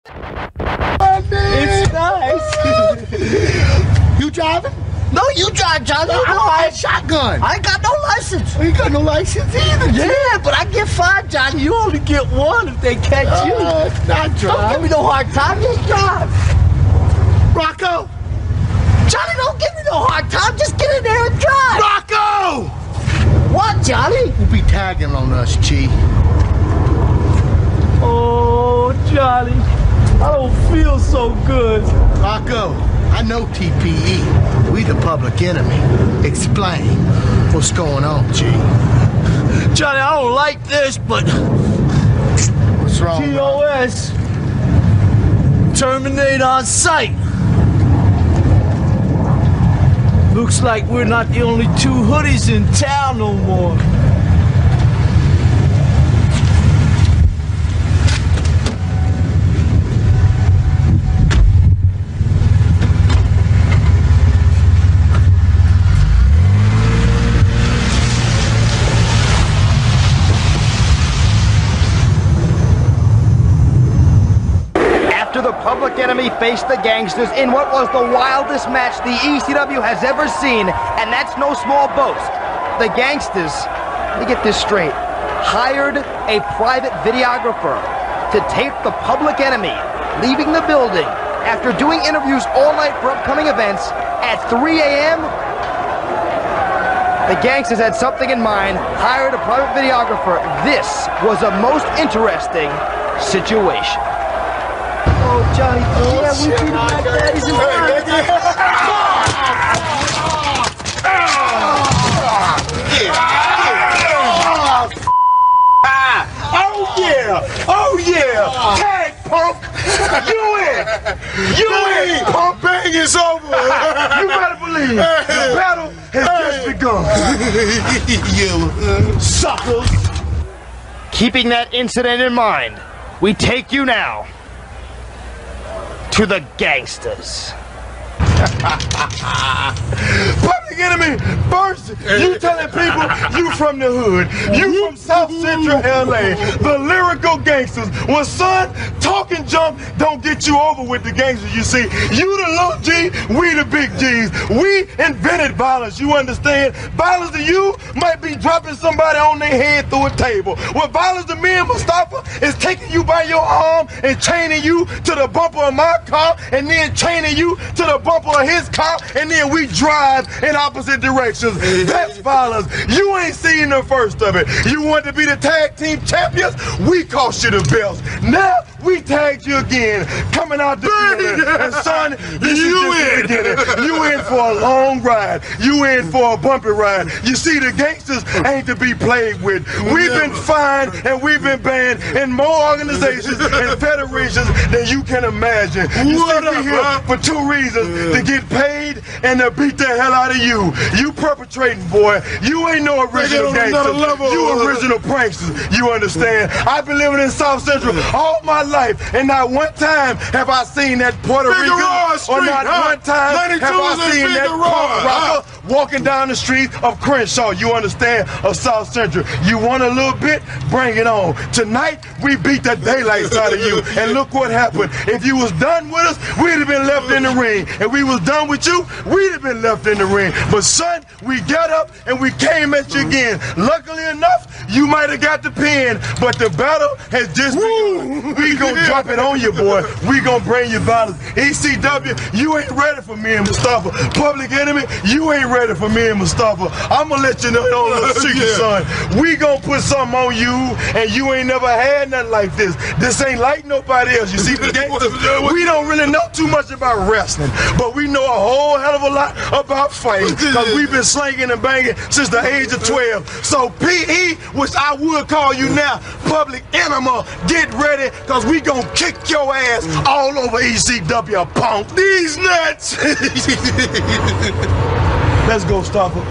It's nice. You driving? No, you drive, Johnny. I don't have a shotgun. I ain't got no license. You ain't got no license either. Yeah, but I get 5, Johnny. You only get 1 if they catch you. It's not Don't give me drive. no hard time. Just drive. Rocco! Johnny, don't give me no hard time. Just get in there and drive. Rocco! What, Johnny? You'll be tagging on us, Chi. Oh, Johnny. I don't feel so good. Rocco, I know TPE. We the Public Enemy. Explain what's going on, Chi. Johnny, I don't like this, but What's wrong? TOS. Terminate on sight. Looks like we're not the only 2 hoodies in town no more. After the Public Enemy faced the Gangstas in what was the wildest match the ECW has ever seen, and that's no small boast. The Gangstas, let me get this straight, hired a private videographer to tape the Public Enemy leaving the building after doing interviews all night for upcoming events at 3 a.m. The Gangstas had something in mind, hired a private videographer. This was a most interesting situation. Oh, Johnny, yeah, we treat him like that. He's in Oh yeah! Oh yeah! Tag, punk! You in! You in! Punk bang is over! You better believe the battle has just begun! You suckers! Keeping that incident in mind, we take you now to the Gangstas. Public Enemy, first you telling people you from the hood, you from South Central LA, the lyrical gangsters. Well, son, talking jump don't get you over with the gangsters, you see. You the little G, we the big G's. We invented violence, you understand? Violence to you might be dropping somebody on their head through a table. What violence to me and Mustafa is taking you by your arm and chaining you to the bumper of my car and then chaining you to the bumper of his car, and then we drive in opposite directions. That's violence. You ain't seen the first of it. You want to be the tag team champions? We cost you the belts. Now we tagged you again, coming out the building. And son, this is just the beginning. You in for a long ride. You in for a bumpy ride. You see, the gangsters ain't to be played with. We've been fined and we've been banned in more organizations and federations than you can imagine. You see, we here for 2 reasons: to get paid and to beat the hell out of you. You perpetrating, boy. You ain't no original gangster. You original pranksters. You understand? I've been living in South Central all my life, and not one time have I seen that Puerto Rican, or not one time have I seen that punk rocker walking down the street of Crenshaw. You understand? Of South Central. You want a little bit? Bring it on. Tonight we beat the daylights out of you, and look what happened. If you was done with us, we'd have been left in the ring. If we was done with you, we'd have been left in the ring. But son, we got up and we came at you again. Luckily enough, you might have got the pin, but the battle has just begun. We gonna drop it on you, boy. We gonna bring you violence. ECW, you ain't ready for me and Mustafa. Public Enemy, you ain't ready for me and Mustafa. I'm gonna let you know, little secret, son. We gonna put something on you, and you ain't never had nothing like this. This ain't like nobody else. You see, the gangsters, we don't really know too much about wrestling, but we know a whole hell of a lot about fighting, because we've been slinging and banging since the age of 12. So PE, which I would call you now, Public Enema, get ready, because we gonna kick your ass all over ECW, punk. These nuts! Let's go, Stopper.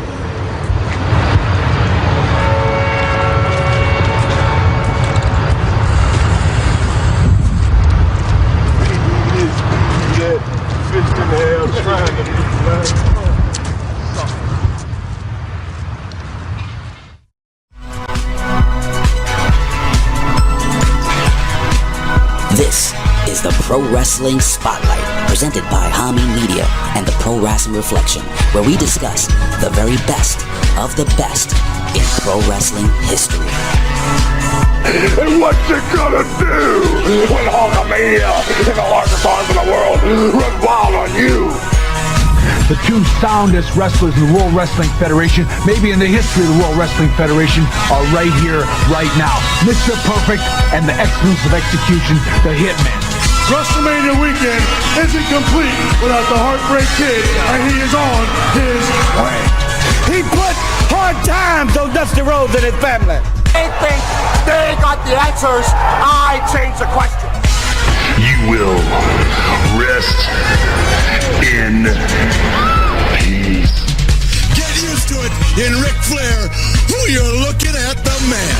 This is the Pro Wrestling Spotlight, presented by Hami Media and the Pro Wrestling Reflection, where we discuss the very best of the best in pro wrestling history. And what you gonna do when Hulkamania and the largest arms in the world run wild on you? The two soundest wrestlers in the World Wrestling Federation, maybe in the history of the World Wrestling Federation, are right here, right now. Mr. Perfect and the excellence of execution, the Hitman. WrestleMania weekend isn't complete without the Heartbreak Kid, and he is on his way. He put hard times on Dusty Rhodes and his family. They think they got the answers. I change the question. You will rest in peace. Get used to it in Ric Flair. Who you're looking at, the man.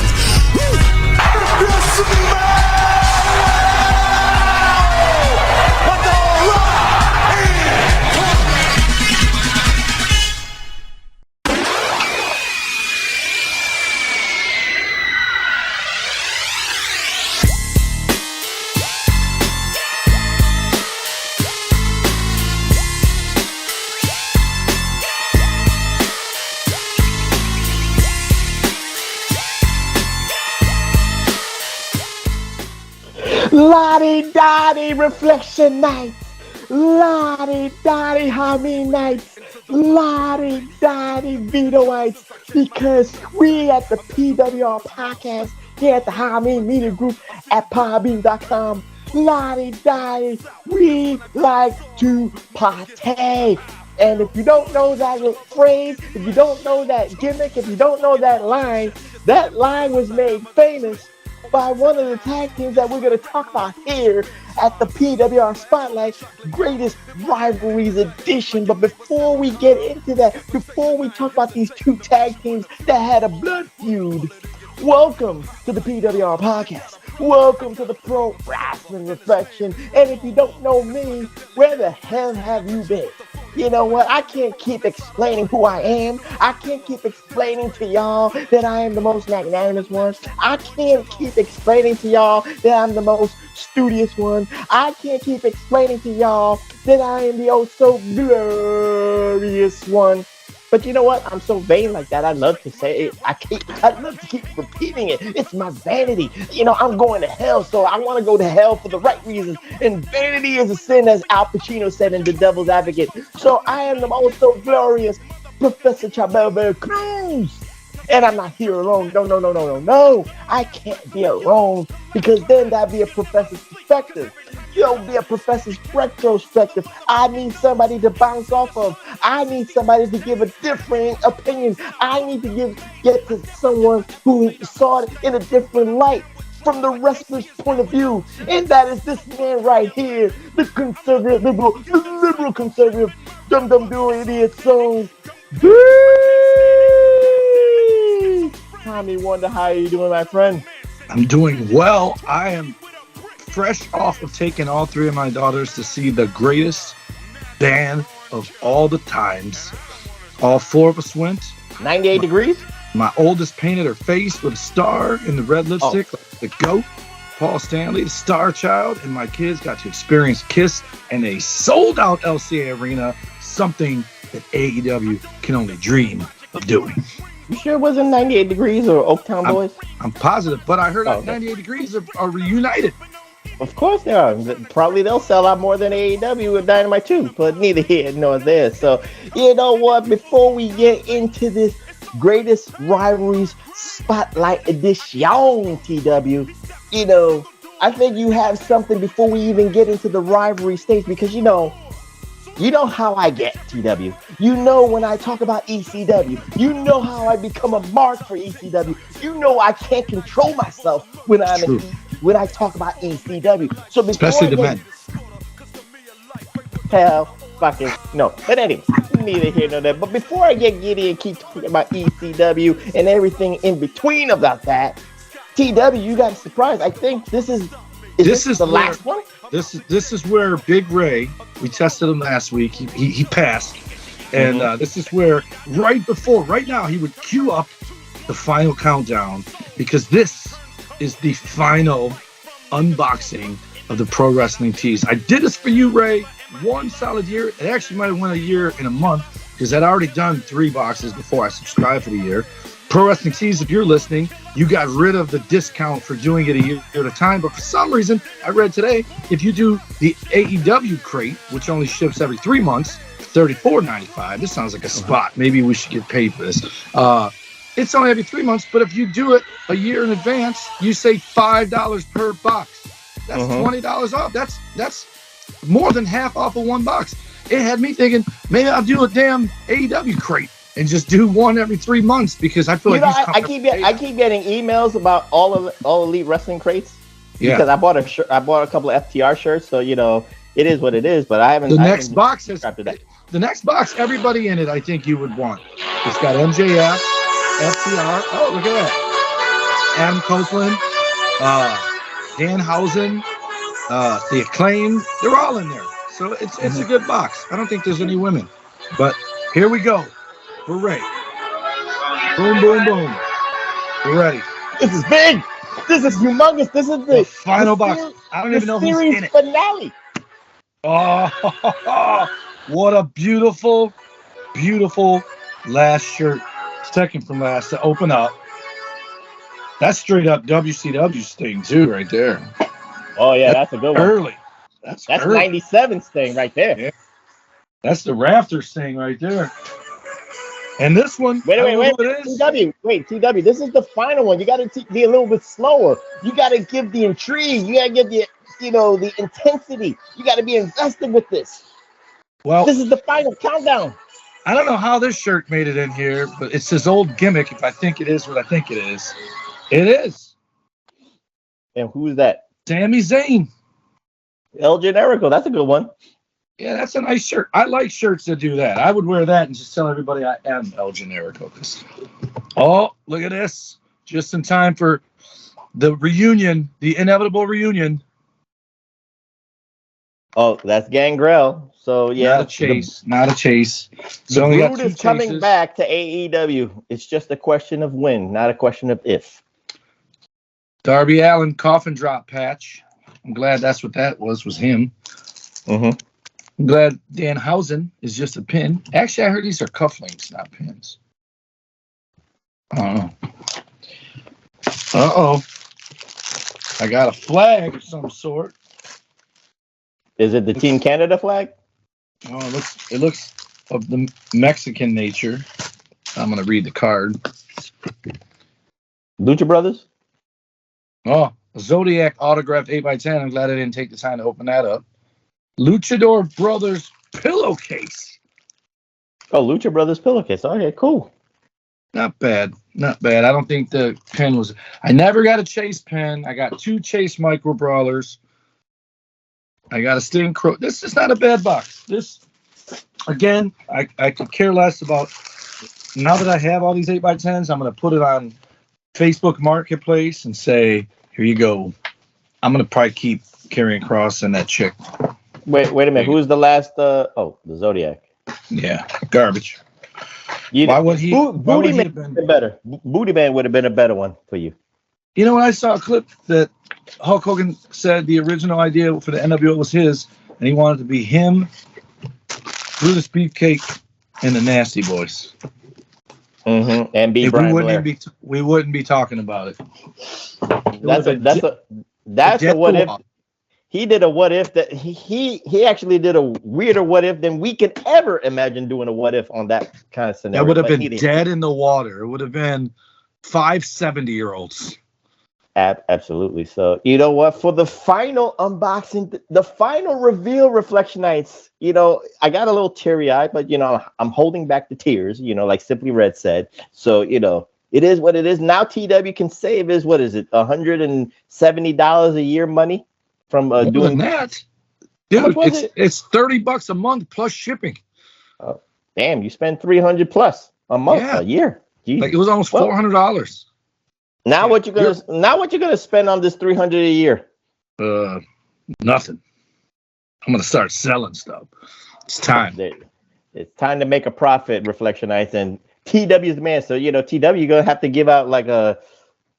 Loddy Doddy Reflection Nights, Loddy Doddy Hami Nights, Loddy Doddy Veto Nights, because we at the PWR Podcast here at the Hami Media Group at podbean.com, Loddy Doddy, we like to partay. And if you don't know that phrase, if you don't know that gimmick, if you don't know that line was made famous by one of the tag teams that we're going to talk about here at the PWR Spotlight, Greatest Rivalries Edition. But before we get into that, before we talk about these two tag teams that had a blood feud, welcome to the PWR Podcast. Welcome to the Pro Wrestling Reflection. And if you don't know me, where the hell have you been? You know what? I can't keep explaining who I am. I can't keep explaining to y'all that I am the most magnanimous one. I can't keep explaining to y'all that I'm the most studious one. I can't keep explaining to y'all that I am the oh so glorious one. But you know what? I'm so vain like that. I love to say it. I love to keep repeating it. It's my vanity. You know, I'm going to hell, so I want to go to hell for the right reasons. And vanity is a sin, as Al Pacino said in The Devil's Advocate. So I am the most so glorious Professor Chabelle Cruz. And I'm not here alone. No. I can't be alone, because then that'd be a professor's perspective. You'll be a professor's retrospective. I need somebody to bounce off of. I need somebody to give a different opinion. I need to get to someone who saw it in a different light from the wrestler's point of view. And that is this man right here, the liberal conservative, dum-dum-do idiot song. Tommy Wonder, how are you doing, my friend? I'm doing well. I am fresh off of taking all three of my daughters to see the greatest band of all the times. All four of us went. 98 degrees? My oldest painted her face with a star in the red lipstick, like the GOAT, Paul Stanley, the Star Child, and my kids got to experience Kiss in a sold-out LCA arena, something that AEW can only dream of doing. You sure it wasn't 98 degrees or Oaktown Boys? I'm positive, but I heard 98 degrees are reunited. Of course they are. Probably they'll sell out more than AEW with Dynamite too, but neither here nor there. So, you know what? Before we get into this Greatest Rivalries Spotlight Edition, TW, you know, I think you have something before we even get into the rivalry stage, because you know how I get, TW. You know when I talk about ECW. You know how I become a mark for ECW. You know I can't control myself when I talk about ECW. So especially the men. Hell, fucking no. But anyway, neither here nor there. But before I get giddy and keep talking about ECW and everything in between about that, TW, you got a surprise. I think this is the last one. This is where Big Ray, we tested him last week. He passed, and this is where right now he would cue up the final countdown, because this is the final unboxing of the Pro Wrestling Tees. I did this for you, Ray, 1 solid year. It actually might have went a year and a month because I'd already done 3 boxes before I subscribed for the year. Pro Wrestling Tees, if you're listening, you got rid of the discount for doing it a year at a time. But for some reason, I read today, if you do the AEW crate, which only ships every 3 months, $34.95. This sounds like a spot. Maybe we should get paid for this. It's only every 3 months, but if you do it a year in advance, you save $5 per box. That's $20 off. That's more than half off of 1 box. It had me thinking, maybe I'll do a damn AEW crate and just do one every 3 months because I feel I keep getting emails about all Elite Wrestling crates because I bought a couple of FTR shirts, so it is what it is. But I haven't. The next box, everybody in it, I think you would want. It's got MJF, FTR. Oh, look at that! Adam Copeland, Danhausen, the Acclaim. They're all in there, so it's a good box. I don't think there's any women, but here we go. We're ready. Boom, boom, boom. We're ready. This is big. This is humongous. This is the final box. I don't even know who's in it. Finale. Oh, what a beautiful, beautiful last shirt. Second from last to open up. That's straight up WCW Sting too, right there. Oh yeah, that's a good one. Early. That's early. 97 Sting right there. Yeah. That's the Raptor Sting right there. And this one, wait, TW, this is the final one. You got to be a little bit slower. You got to give the intrigue. You got to give the intensity. You got to be invested with this. Well, this is the final countdown. I don't know how this shirt made it in here, but it's his old gimmick. If I think it is what I think it is, it is. And who's that? Sami Zayn. El Generico. That's a good one. Yeah, that's a nice shirt. I like shirts that do that. I would wear that and just tell everybody I am El Generico. Oh, look at this. Just in time for the reunion, the inevitable reunion. Oh, that's Gangrel. So, yeah. Not a chase. The Brood is coming back to AEW. It's just a question of when, not a question of if. Darby Allin coffin drop patch. I'm glad that's what that was him. I'm glad Danhausen is just a pin. Actually, I heard these are cufflinks, not pins. Uh-oh. I got a flag of some sort. Is it the Team Canada flag? Oh, it looks of the Mexican nature. I'm going to read the card. Lucha Brothers? Oh, a Zodiac autographed 8x10. I'm glad I didn't take the time to open that up. Luchador Brothers pillowcase. Oh, Lucha Brothers pillowcase. Okay, cool. Not bad. I don't think the pin was... I never got a Chase pin. I got 2 Chase micro brawlers. I got a Sting Crow. This is not a bad box. This, again, I could care less about... Now that I have all these 8x10s, I'm going to put it on Facebook Marketplace and say, here you go. I'm going to probably keep carrying Cross and that chick. Wait a minute. Who's the last? The Zodiac. Yeah, garbage. Why would he? Booty Man would have been better. Booty Man would have been a better one for you. You know, when I saw a clip that Hulk Hogan said the original idea for the NWO was his, and he wanted to be him, Brutus Beefcake, and the Nasty Boys. And be Brian Blair. We wouldn't be talking about it. That's a what if. He did a what if that he actually did a weirder what if than we could ever imagine doing a what if on that kind of scenario. That would have been dead in the water. It would have been 5 70-year-olds. Absolutely. So you know what? For the final unboxing, the final reveal, Reflection Nights. I got a little teary eyed, but I'm holding back the tears. Like Simply Red said. So it is what it is. Now TW can save what is it? $170 a year money. From doing that, dude, it's $30 a month plus shipping. Oh, damn! You spend $300 plus a month a year. Jeez. Like it was almost $400. Now what you gonna spend on this $300 a year? Nothing. I'm gonna start selling stuff. It's time. It's time to make a profit. Reflection Nights and TW's the man. So TW, you're gonna have to give out like a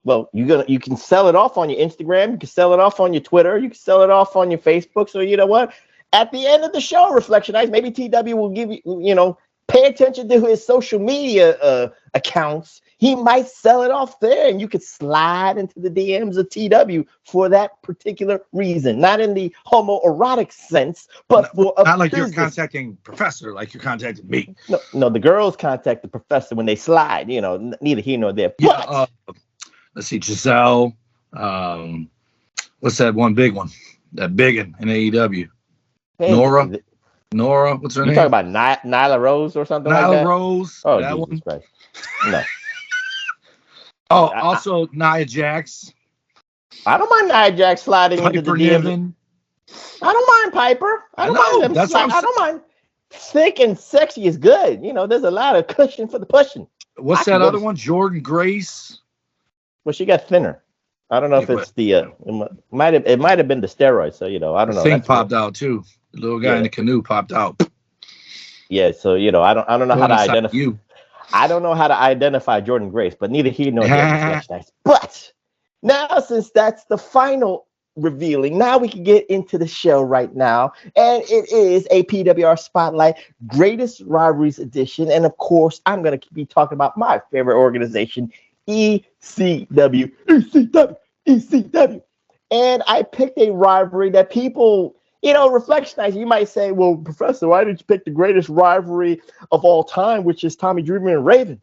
well, you can sell it off on your Instagram, you can sell it off on your Twitter, you can sell it off on your Facebook. So you know what? At the end of the show, Reflection Nights, maybe TW will give you, pay attention to his social media accounts. He might sell it off there, and you could slide into the DMs of TW for that particular reason. Not in the homoerotic sense, but for not like you're contacting Professor, like you're contacting me. No, the girls contact the Professor when they slide. Neither here nor there. Yeah, let's see, Giselle. What's that one big one? That big one in AEW. Hey, Nora, what's her name? You talking about Nyla Rose or something like that? Nyla Rose. Oh, that Jesus one. Christ. No. Also Nia Jax. I don't mind Nia Jax sliding into the DM. I don't mind Piper. I don't mind. Thick and sexy is good. There's a lot of cushion for the pushing. What's that other one? Jordan Grace. Well, she got thinner. I don't know if it's the it might have been the steroids. So I don't know. Thing popped out too. The little guy in the canoe popped out. Yeah, so I don't know how to identify you. I don't know how to identify Jordan Grace, but neither he nor Nice. But now, since that's the final revealing, now we can get into the show right now, and it is a PWR Spotlight Greatest Rivalries edition, and of course, I'm going to be talking about my favorite organization, ECW. And I picked a rivalry that people, Reflection Nights, you might say, well, Professor, why did you pick the greatest rivalry of all time, which is Tommy Dreamer and Raven?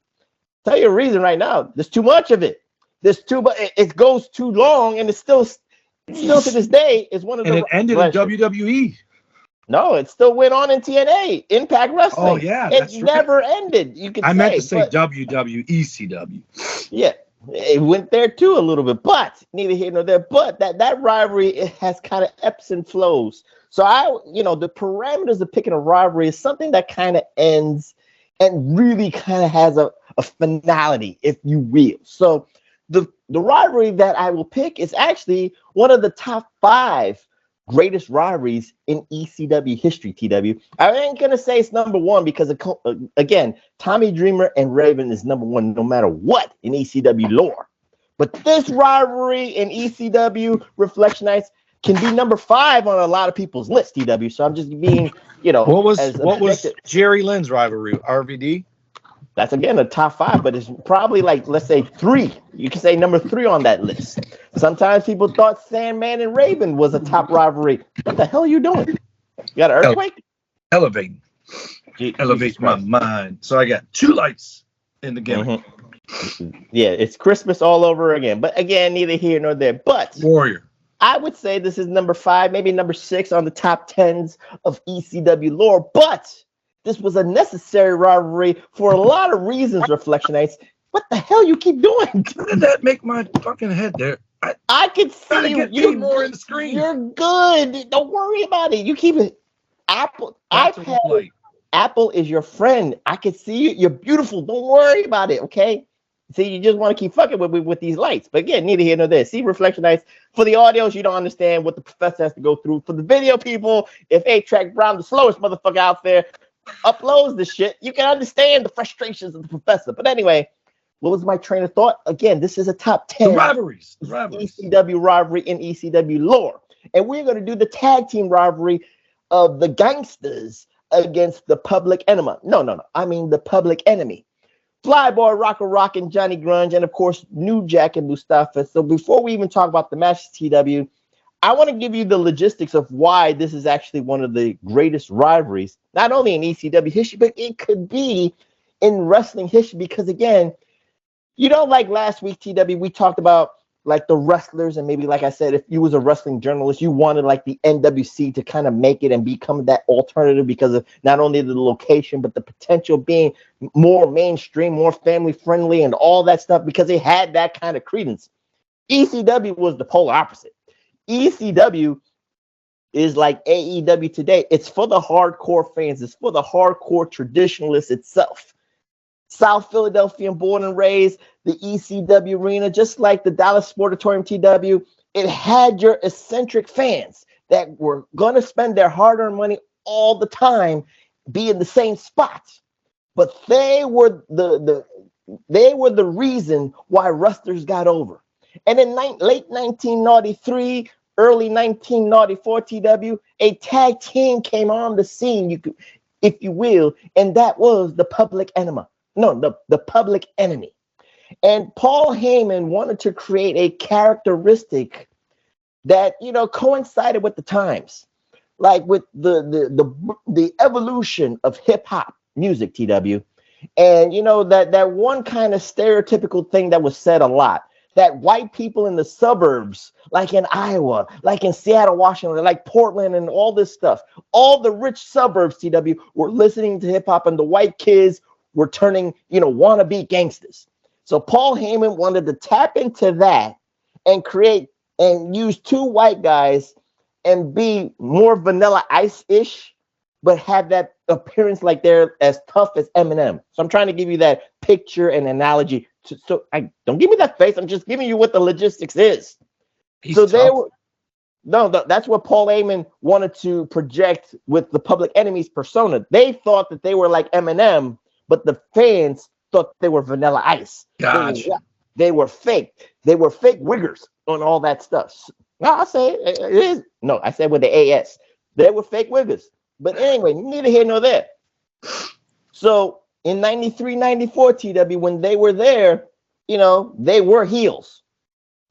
Tell you a reason right now. There's too much of it. It goes too long, and it's still to this day is one of the. And it ended in WWE. No, it still went on in TNA, Impact Wrestling. Oh yeah, it never ended. I meant to say WWECW. Yeah. It went there too a little bit, but neither here nor there. But that rivalry, it has kind of ebbs and flows. So the parameters of picking a rivalry is something that kind of ends and really kind of has a finality, if you will. So the rivalry that I will pick is actually one of the top 5 greatest rivalries in ECW history, TW. I ain't going to say it's number 1 because, again, Tommy Dreamer and Raven is number 1 no matter what in ECW lore. But this rivalry in ECW Reflection Nights can be number 5 on a lot of people's list, TW. So I'm just being, What was Jerry Lynn's rivalry? RVD? That's, again, a top 5, but it's probably like, let's say 3. You can say number 3 on that list. Sometimes people thought Sandman and Raven was a top rivalry. What the hell are you doing? You got an earthquake? Elevating my mind. So I got 2 lights in the game. Mm-hmm. Yeah, it's Christmas all over again. But again, neither here nor there. But Warrior. I would say this is number 5, maybe number 6 on the top 10s of ECW lore. But this was a necessary rivalry for a lot of reasons, Reflection Nights. What the hell you keep doing? How did that make my fucking head there? I can see you more in the screen. You're good. Don't worry about it. You keep it. iPad. Apple is your friend. I can see you. You're beautiful. Don't worry about it, okay? See, you just want to keep fucking with these lights. But again, neither here nor there. See, Reflection Nights, for the audios, you don't understand what the Professor has to go through. For the video people, if 8-Track Brown, the slowest motherfucker out there, uploads the shit, you can understand the frustrations of the Professor. But anyway, what was my train of thought? Again, this is a top 10 the rivalries. ECW rivalry in ECW lore. And we're going to do the tag team rivalry of the Gangstas against the Public Enemy. No. I mean the Public Enemy. Flyboy, Rock and Johnny Grunge, and of course, New Jack and Mustafa. So before we even talk about the match, TW, I want to give you the logistics of why this is actually one of the greatest rivalries, not only in ECW history, but it could be in wrestling history. Because again, like last week, TW, we talked about like the wrestlers, and maybe, like I said, if you was a wrestling journalist, you wanted like the NWC to kind of make it and become that alternative because of not only the location, but the potential being more mainstream, more family friendly, and all that stuff, because it had that kind of credence. ECW was the polar opposite. ECW is like AEW today. It's for the hardcore fans. It's for the hardcore traditionalists itself. South Philadelphia born and raised, the ECW arena, just like the Dallas Sportatorium TW, it had your eccentric fans that were going to spend their hard-earned money all the time, be in the same spots. But they were the reason why wrestlers got over. And in late 1993, early 1994, TW, a tag team came on the scene, if you will, and that was the Public Enema. No, the Public Enemy. And Paul Heyman wanted to create a characteristic that, coincided with the times, like with the evolution of hip hop music, TW. And, that one kind of stereotypical thing that was said a lot, that white people in the suburbs, like in Iowa, like in Seattle, Washington, like Portland and all this stuff, all the rich suburbs, TW, were listening to hip hop, and the white kids were turning, wannabe gangsters. So Paul Heyman wanted to tap into that and create and use two white guys and be more Vanilla Ice-ish, but have that appearance like they're as tough as Eminem. So I'm trying to give you that picture and analogy. Don't give me that face. I'm just giving you what the logistics is. That's what Paul Heyman wanted to project with the Public Enemy's persona. They thought that they were like Eminem, but the fans thought they were Vanilla Ice. Gotcha. They were fake. They were fake wiggers on all that stuff. No, I say it is. No, I said with the AS. They were fake wiggers. But anyway, neither here nor there. So in 93, 94, TW, when they were there, they were heels.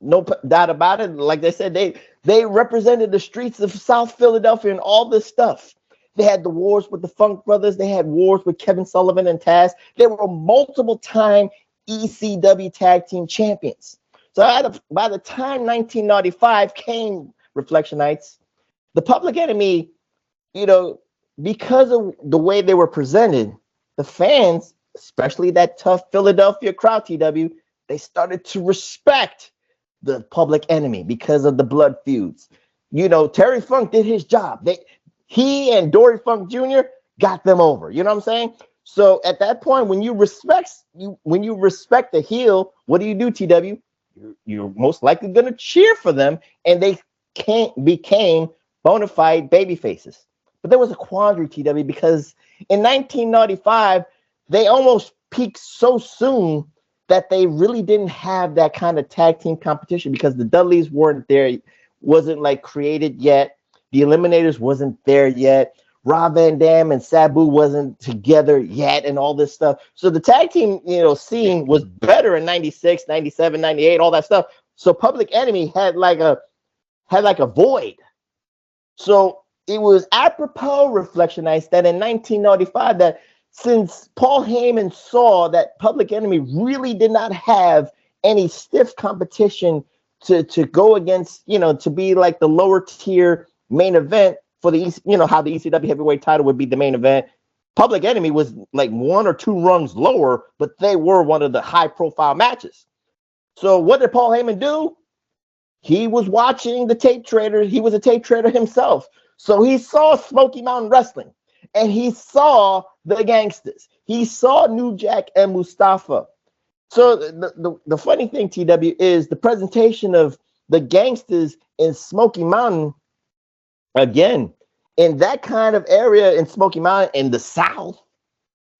No doubt about it. Like they said, they represented the streets of South Philadelphia and all this stuff. They had the wars with the Funk Brothers. They had wars with Kevin Sullivan and Taz. They were multiple-time ECW tag team champions. So by the time 1995 came, Reflection Nights, the Public Enemy, because of the way they were presented, the fans, especially that tough Philadelphia crowd, TW, they started to respect the Public Enemy because of the blood feuds. Terry Funk did his job. He and Dory Funk Jr. got them over. You know what I'm saying? So at that point, when you respect the heel, what do, TW? You're most likely going to cheer for them, and they became bona fide baby faces. But there was a quandary, TW, because in 1995, they almost peaked so soon that they really didn't have that kind of tag team competition because the Dudleys weren't there, wasn't like created yet. The Eliminators wasn't there yet. Rob Van Dam and Sabu wasn't together yet and all this stuff. So the tag team, scene was better in 96, 97, 98, all that stuff. So Public Enemy had like a void. So it was apropos, Reflection Nights, that in 1995, that since Paul Heyman saw that Public Enemy really did not have any stiff competition to go against, to be like the lower tier main event for the, how the ECW heavyweight title would be the main event. Public Enemy was like one or two rungs lower, but they were one of the high profile matches. So what did Paul Heyman do? He was watching the tape trader. He was a tape trader himself. So he saw Smoky Mountain Wrestling, and he saw the Gangstas. He saw New Jack and Mustafa. So the funny thing, TW, is the presentation of the Gangstas in Smoky Mountain, again, in that kind of area in Smoky Mountain in the South,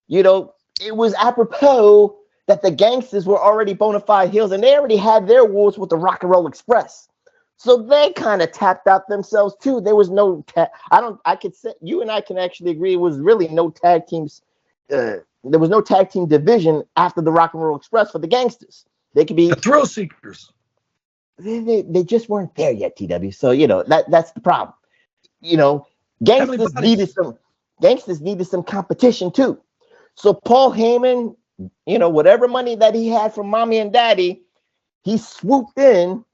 it was apropos that the Gangstas were already bona fide heels, and they already had their wars with the Rock and Roll Express. So they kind of tapped out themselves too. There was no I could say you and I can actually agree it was really no tag teams. There was no tag team division after the Rock and Roll Express for the Gangstas. They could be the thrill seekers. They just weren't there yet, TW. So that's the problem. Gangstas needed some competition too. So Paul Heyman, whatever money that he had from Mommy and Daddy, he swooped in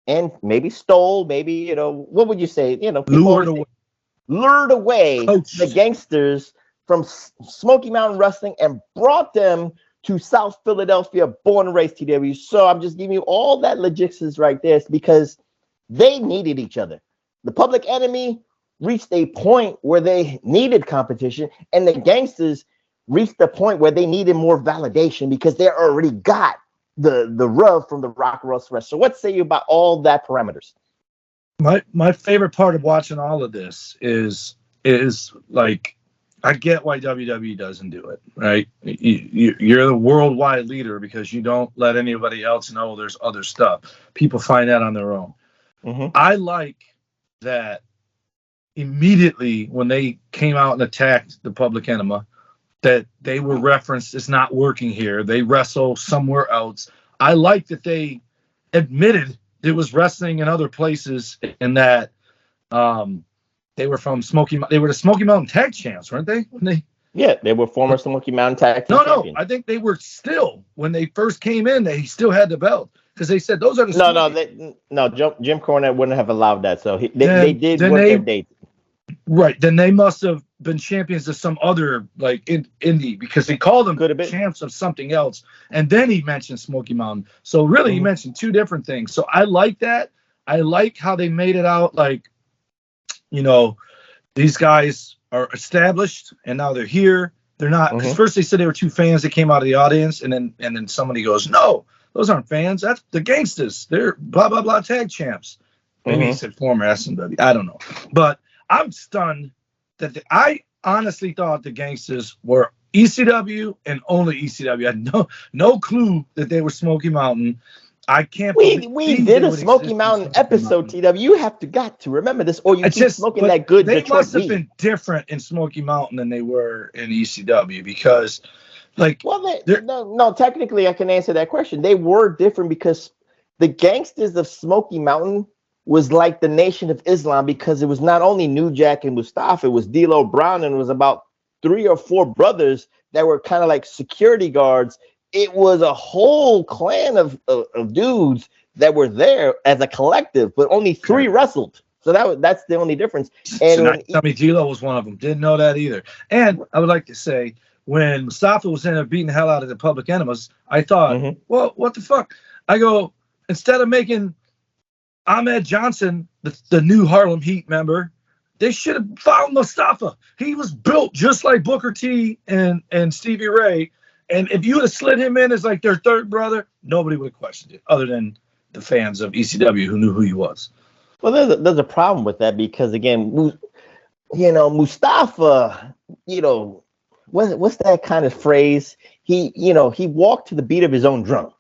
and maybe stole, maybe, what would you say? Lured away the Gangsters from Smoky Mountain Wrestling and brought them to South Philadelphia, born and raised, TW. So I'm just giving you all that logistics right there because they needed each other. The Public Enemy reached a point where they needed competition, and the Gangstas reached the point where they needed more validation because they already got the rub from the Rock and Roll Express. So what say you about all that parameters? My favorite part of watching all of this is like I get why WWE doesn't do it, right? You're the worldwide leader because you don't let anybody else know there's other stuff. People find that on their own. Mm-hmm. I like that immediately when they came out and attacked the Public Enemy, that they were referenced as not working here. They wrestle somewhere else. I like that they admitted it was wrestling in other places and that they were from they were the Smoky Mountain Tag Champs, weren't they? Yeah, they were former Smoky Mountain Tag Team champions. I think they were still, when they first came in, they still had the belt because they said those are the Jim Cornette wouldn't have allowed that. So they did work their dates. Right, then they must have been champions of some other like indie because he called them champs of something else, and then he mentioned Smoky Mountain. So really, he mentioned two different things. So I like that. I like how they made it out like, you know, these guys are established and now they're here. They're not. Because first they said they were two fans that came out of the audience, and then somebody goes, "No, those aren't fans. That's the Gangstas. They're blah blah blah tag champs." Maybe he said former SMW. I don't know, but I'm stunned that I honestly thought the Gangstas were ECW and only ECW. I had no clue that they were Smoky Mountain. I can't. We did a Smoky Mountain episode, TW. You got to remember this, or you keep smoking that good. They Detroit must have been different in Smoky Mountain than they were in ECW because, like, no. Technically, I can answer that question. They were different because the Gangstas of Smoky Mountain was like the Nation of Islam because it was not only New Jack and Mustafa, it was D'Lo Brown, and it was about 3 or 4 brothers that were kind of like security guards. It was a whole clan of dudes that were there as a collective, but only 3 wrestled. So that's the only difference. And tell me D'Lo was one of them. Didn't know that either. And I would like to say, when Mustafa was in there beating the hell out of the Public Enemies, I thought, well, what the fuck? I go, instead of making Ahmed Johnson the new Harlem Heat member, they should have found Mustafa. He was built just like Booker T and Stevie Ray. And if you would have slid him in as like their third brother, nobody would have questioned it, other than the fans of ECW who knew who he was. Well, there's a problem with that because, again, Mustafa, what's that kind of phrase? He walked to the beat of his own drum.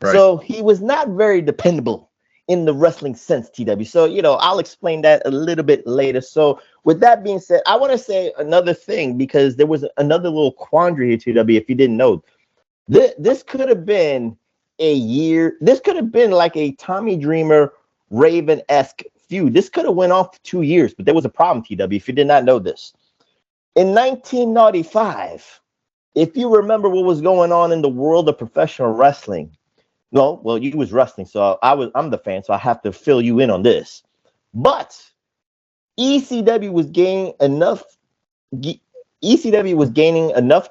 Right. So he was not very dependable in the wrestling sense, TW. So, I'll explain that a little bit later. So with that being said, I want to say another thing because there was another little quandary here, TW, if you didn't know. This could have been this could have been like a Tommy Dreamer, Raven-esque feud. This could have went on for 2 years, but there was a problem, TW, if you did not know this. In 1995, if you remember what was going on in the world of professional wrestling, you was wrestling, so I'm the fan, so I have to fill you in on this. But ECW was gaining enough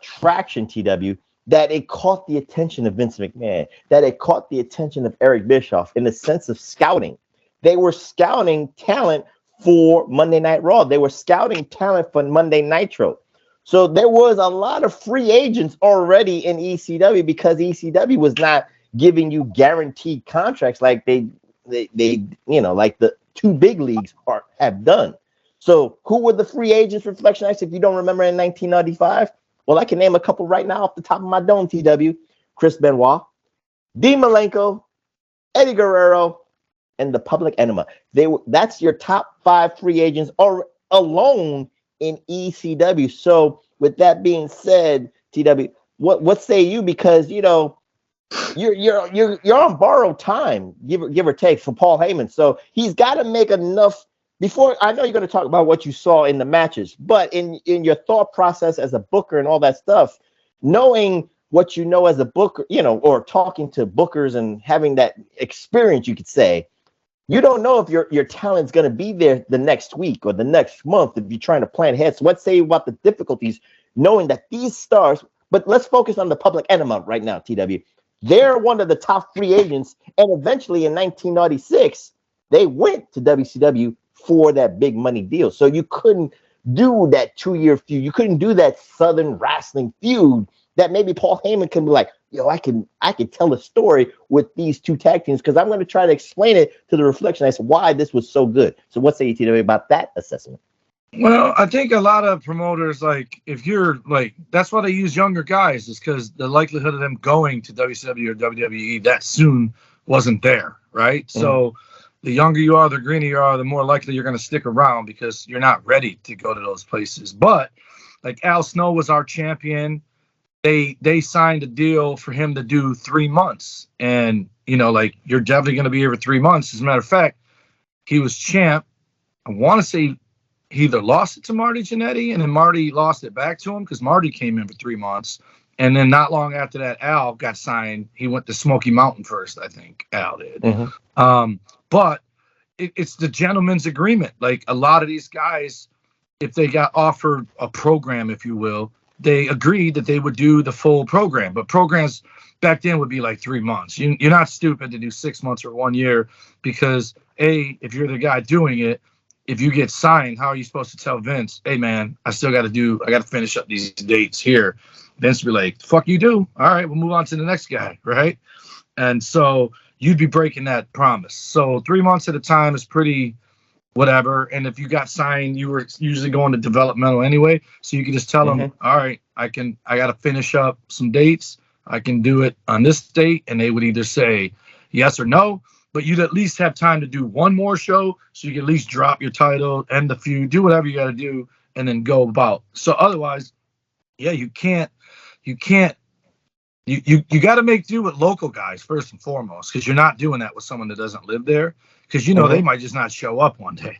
traction, TW, that it caught the attention of Vince McMahon, that it caught the attention of Eric Bischoff in the sense of scouting. They were scouting talent for Monday Night Raw. They were scouting talent for Monday Nitro. So there was a lot of free agents already in ECW because ECW was not giving you guaranteed contracts like they like the 2 big leagues have done. So who were the free agents for Reflection Nights if you don't remember in 1995? Well, I can name a couple right now off the top of my dome, TW. Chris Benoit, Dean Malenko, Eddie Guerrero, and the Public Enemy. That's your top 5 free agents alone in ECW. So with that being said, TW, what say you? Because you're on borrowed time, give or take, for Paul Heyman. So he's got to make enough. Before, I know you're going to talk about what you saw in the matches, but in your thought process as a booker and all that stuff, knowing what you know as a booker, or talking to bookers and having that experience, you could say, you don't know if your talent's going to be there the next week or the next month if you're trying to plan ahead. So let's say about the difficulties knowing that these stars, but let's focus on the Public Enemy right now, TW. They're one of the top free agents, and eventually in 1996, they went to WCW for that big money deal. So you couldn't do that 2-year feud. You couldn't do that Southern wrestling feud that maybe Paul Heyman can be like, I can tell a story with these 2 tag teams because I'm going to try to explain it to the Reflection as why this was so good. So what say you, TW, about that assessment? Well, I think a lot of promoters, like, if you're like, that's why they use younger guys, is because the likelihood of them going to WCW or WWE that soon wasn't there, right? So the younger you are, the greener you are, the more likely you're going to stick around because you're not ready to go to those places. But like Al Snow was our champion. They signed a deal for him to do 3 months. And, you know, like, you're definitely going to be here for 3 months. As a matter of fact, he was champ. I want to say he either lost it to Marty Jannetty and then Marty lost it back to him because Marty came in for 3 months. And then not long after that, Al got signed. He went to Smoky Mountain first, I think. Al did. But it's the gentleman's agreement. Like, a lot of these guys, if they got offered a program, if you will, they agreed that they would do the full program. But programs back then would be like 3 months. You're not stupid to do 6 months or 1 year because, A, if you're the guy doing it, if you get signed, how are you supposed to tell Vince, hey, man, I got to finish up these dates here? Vince would be like, fuck you do. All right, we'll move on to the next guy, right? And so you'd be breaking that promise. So 3 months at a time is pretty whatever. And if you got signed, you were usually going to developmental anyway. So you could just tell them, all right, I got to finish up some dates. I can do it on this date. And they would either say yes or no. But you'd at least have time to do one more show so you can at least drop your title, end the feud, do whatever you got to do, and then go about. So otherwise, yeah, you got to make do with local guys first and foremost, because you're not doing that with someone that doesn't live there, because, you know, they might just not show up one day.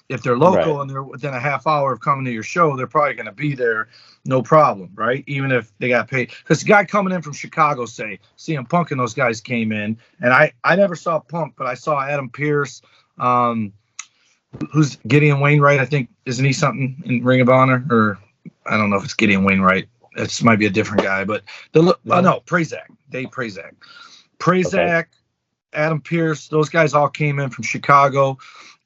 If they're local and they're within a half hour of coming to your show, they're probably going to be there, no problem, right? Even if they got paid. Because the guy coming in from Chicago, say, CM Punk and those guys came in, and I never saw Punk, but I saw Adam Pearce, who's Gideon Wainwright, I think. Isn't he something in Ring of Honor? Or I don't know if it's Gideon Wainwright. This might be a different guy, but no, Prazak, Dave Prazak. Prazak, Adam Pearce, those guys all came in from Chicago,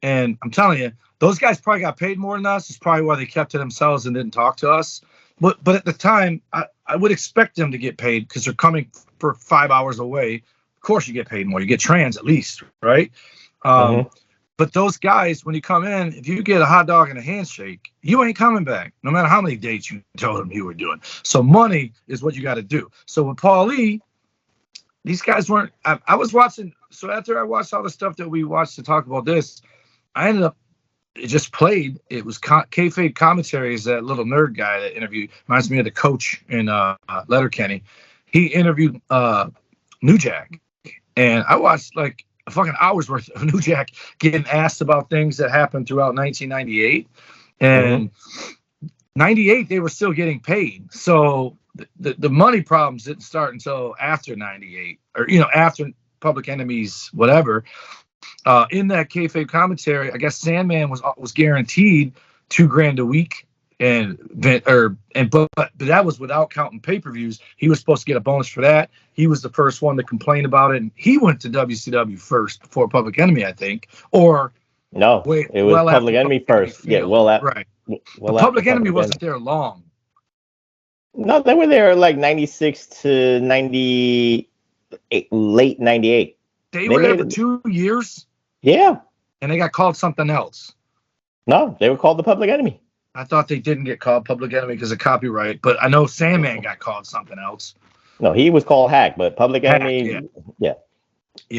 and I'm telling you, those guys probably got paid more than us. It's probably why they kept to themselves and didn't talk to us. But at the time, I would expect them to get paid because they're coming for 5 hours away. Of course, you get paid more. You get trans at least, right? But those guys, when you come in, if you get a hot dog and a handshake, you ain't coming back, no matter how many dates you told them you were doing. So money is what you got to do. So with Paul Lee, these guys weren't. I was watching. So after I watched all the stuff that we watched to talk about this, I ended up. It just played. It was kayfabe commentary. Is that little nerd guy that interviewed? Reminds me of the coach in Letterkenny. He interviewed New Jack, and I watched like a fucking hour's worth of New Jack getting asked about things that happened throughout 1998, and 98 they were still getting paid. So the money problems didn't start until after 98, or after Public Enemie's whatever. In that kayfabe commentary, I guess Sandman was guaranteed $2,000 a week, but that was without counting pay-per-views. He was supposed to get a bonus for that. He was the first one to complain about it, and he went to WCW first before Public Enemy, I think. Or no, it was Public Enemy first. Yeah, right. Public Enemy wasn't there long. No, they were there like 96 to 98, late 98. They were there for 2 years? Yeah. And they got called something else. No, they were called the Public Enemy. I thought they didn't get called Public Enemy because of copyright, but I know Sandman got called something else. No, he was called Hack, but Public Enemy, yeah.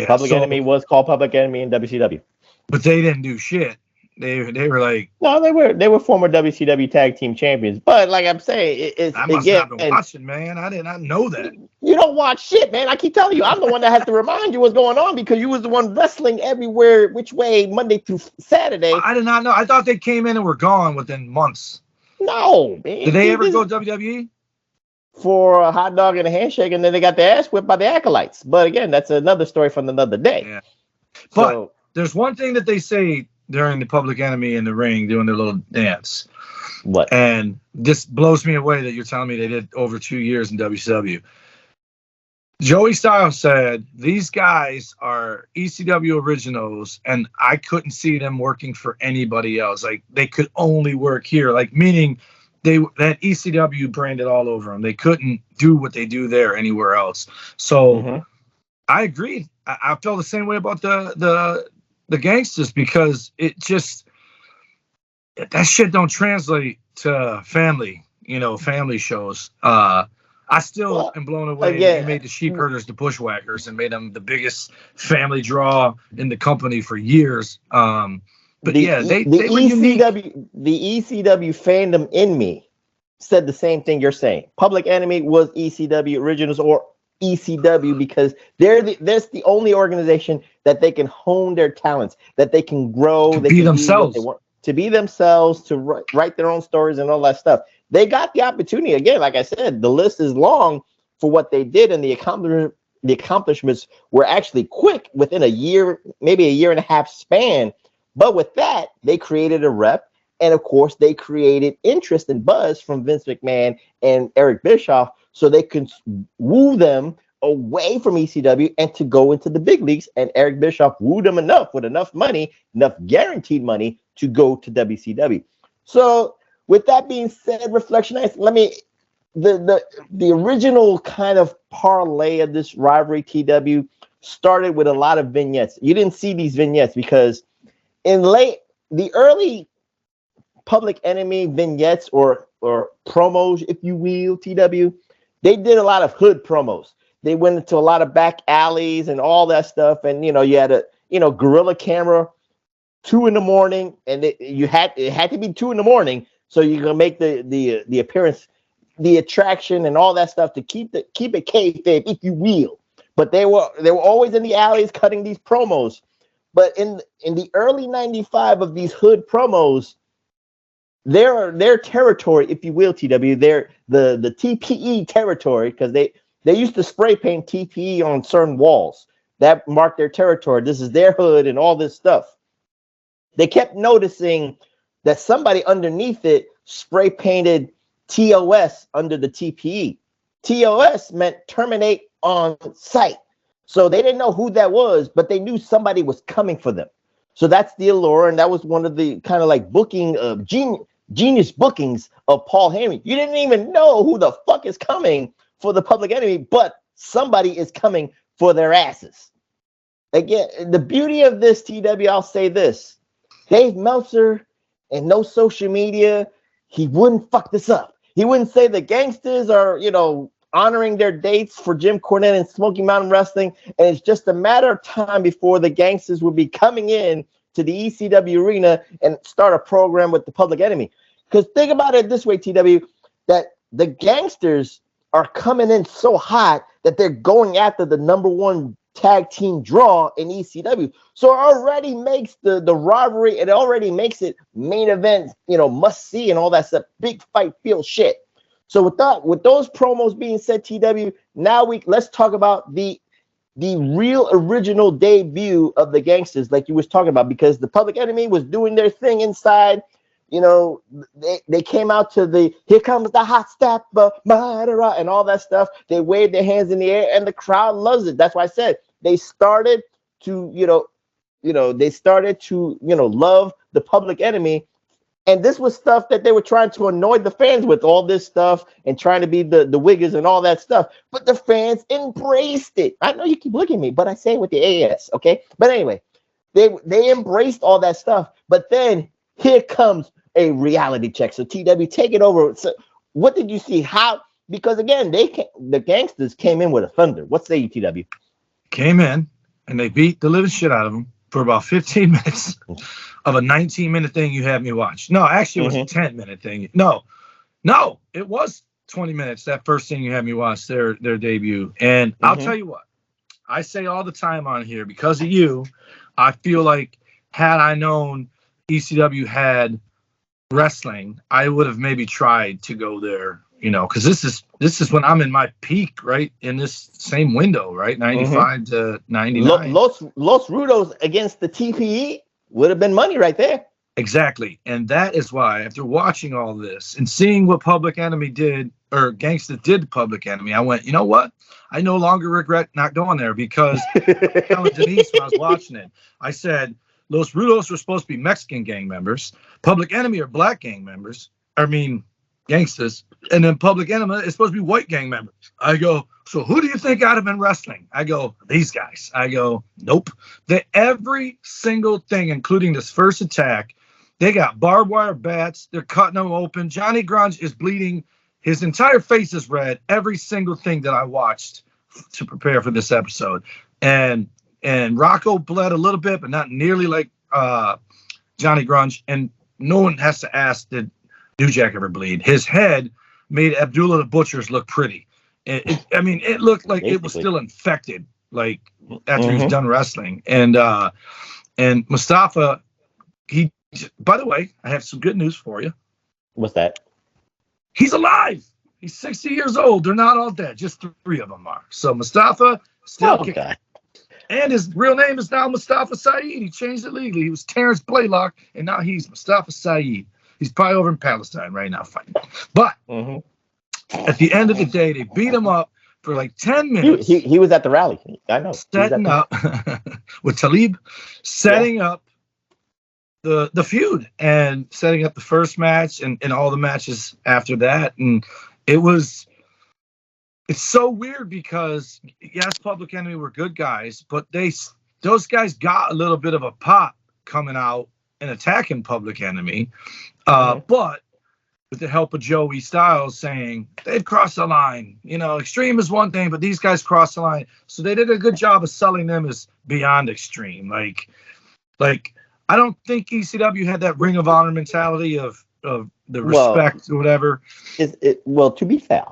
Public Enemy was called Public Enemy in WCW. But they didn't do shit. They were like, no, they were former WCW tag team champions. But like I'm saying, I must not have been watching, man. I did not know that. You don't watch shit, man. I keep telling you, I'm the one that has to remind you what's going on because you was the one wrestling everywhere, which way, Monday through Saturday. I did not know. I thought they came in and were gone within months. No, man. Did they ever go WWE? For a hot dog and a handshake, and then they got their ass whipped by the Acolytes. But again, that's another story from another day. Yeah. But there's one thing that they say during the Public Enemy in the ring doing their little dance. What? And this blows me away that you're telling me they did over 2 years in WCW. Joey Styles said, these guys are ECW originals, and I couldn't see them working for anybody else. Like, they could only work here. Like, meaning that ECW branded all over them. They couldn't do what they do there anywhere else. So I agreed. I felt the same way about the Gangstas because it just that shit don't translate to family shows. I still am blown away that you made the Sheep Herders the Bushwhackers and made them the biggest family draw in the company for years. But they were unique. The ECW fandom in me said the same thing you're saying. Public Enemy was ECW Originals or ECW because that's the only organization that they can hone their talents, that they can grow, to be themselves, to write their own stories and all that stuff. They got the opportunity again. Like I said, the list is long for what they did, and the accomplishments were actually quick within a year, maybe a year and a half span. But with that, they created a rep, and of course, they created interest and buzz from Vince McMahon and Eric Bischoff, so they could woo them away from ECW and to go into the big leagues. And Eric Bischoff wooed them enough with enough money, enough guaranteed money to go to WCW. So with that being said, Reflectionites, the original kind of parlay of this rivalry TW started with a lot of vignettes. You didn't see these vignettes because in the early Public Enemy vignettes or promos, if you will, TW, they did a lot of hood promos. They went into a lot of back alleys and all that stuff. And, you had a, guerrilla camera, 2 a.m. and it had to be 2 a.m. So you're going to make the appearance, the attraction and all that stuff to keep it kayfabe, if you will. But they were always in the alleys cutting these promos. But in the early 95 of these hood promos, their territory, if you will, TW, they're the TPE territory, because they used to spray paint TPE on certain walls. That marked their territory. This is their hood and all this stuff. They kept noticing that somebody underneath it spray painted TOS under the TPE. TOS meant terminate on sight. So they didn't know who that was, but they knew somebody was coming for them. So that's the allure, and that was one of the kind of like booking of genius bookings of Paul Heyman. You didn't even know who the fuck is coming for the Public Enemy, but somebody is coming for their asses. Again, the beauty of this, TW, I'll say this. Dave Meltzer and no social media, he wouldn't fuck this up. He wouldn't say the Gangstas are, honoring their dates for Jim Cornette and Smoky Mountain Wrestling, and it's just a matter of time before the Gangstas will be coming in to the ECW arena and start a program with the Public Enemy. Because think about it this way, TW, that the Gangsters are coming in so hot that they're going after the #1 tag team draw in ECW. So it already makes the rivalry, it already makes it main event, must see and all that stuff, big fight feel shit. So with those promos being said, TW, now let's talk about the real original debut of the Gangstas, like you was talking about, because the Public Enemy was doing their thing inside. They came out to the "Here Comes the Hot Stepper," and all that stuff. They waved their hands in the air, and the crowd loves it. That's why I said they started to, love the Public Enemy. And this was stuff that they were trying to annoy the fans with, all this stuff, and trying to be the Wiggers and all that stuff. But the fans embraced it. I know you keep looking at me, but I say it with the AS, okay? But anyway, they embraced all that stuff. But then here comes a reality check. So TW, take it over. So what did you see? How? Because again, the Gangstas came in with a thunder. What say you, TW? Came in and they beat the living shit out of them for about 15 minutes of a 19-minute thing you had me watch. No, actually, it was a 10-minute thing. No, it was 20 minutes, that first thing you had me watch, their debut. And I'll tell you what, I say all the time on here, because of you, I feel like had I known ECW had wrestling, I would have maybe tried to go there, because this is when I'm in my peak, right? In this same window, right? 95 to 99. Los Rudos against the TPE would have been money right there. Exactly. And that is why, after watching all this and seeing what Public Enemy did, or Gangstas did to Public Enemy, I went, you know what? I no longer regret not going there, because telling Denise when I was watching it, I said, Los Rudos were supposed to be Mexican gang members. Public Enemy are black gang members. Gangstas. And then Public Enemy is supposed to be white gang members. I go, so who do you think I'd have been wrestling? I go, these guys. I go, nope. Every single thing, including this first attack, They got barbed wire bats. They're cutting them open. Johnny Grunge is bleeding. His entire face is red. Every single thing that I watched to prepare for this episode. And Rocco bled a little bit, but not nearly like Johnny Grunge. And no one has to ask, did New Jack ever bleed? His head made Abdullah the Butcher's look pretty. It looked like it was still infected, like after he was done wrestling. And Mustafa, by the way, I have some good news for you. What's that? He's alive. He's 60 years old. They're not all dead. Just 3 of them are. So Mustafa still kicking. God. And his real name is now Mustafa Saeed. He changed it legally. He was Terrence Blaylock, and now he's Mustafa Saeed. He's probably over in Palestine right now fighting. But at the end of the day, they beat him up for like 10 minutes. He was at the rally. I know. Setting up with Talib, setting up the feud and setting up the first match and all the matches after that. And it's so weird because yes, Public Enemy were good guys, but those guys got a little bit of a pop coming out and attacking Public Enemy. But with the help of Joey Styles saying they've crossed the line, Extreme is one thing, but these guys crossed the line. So they did a good job of selling them as beyond Extreme. Like I don't think ECW had that Ring of Honor mentality of the respect or whatever. To be fair,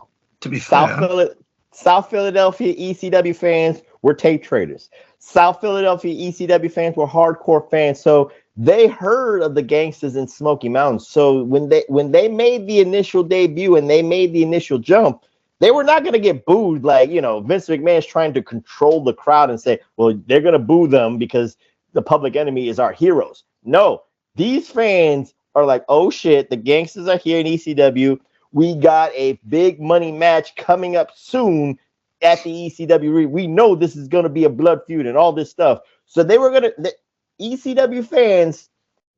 South Philadelphia ECW fans were tape traders. South Philadelphia ECW fans were hardcore fans. So they heard of the Gangstas in Smoky Mountains. So when they made the initial debut and they made the initial jump, they were not going to get booed like, Vince McMahon's trying to control the crowd and say, well, they're going to boo them because the Public Enemy is our heroes. No, these fans are like, oh shit, the Gangstas are here in ECW. We got a big money match coming up soon at the ECW. We know this is going to be a blood feud and all this stuff. So the ECW fans,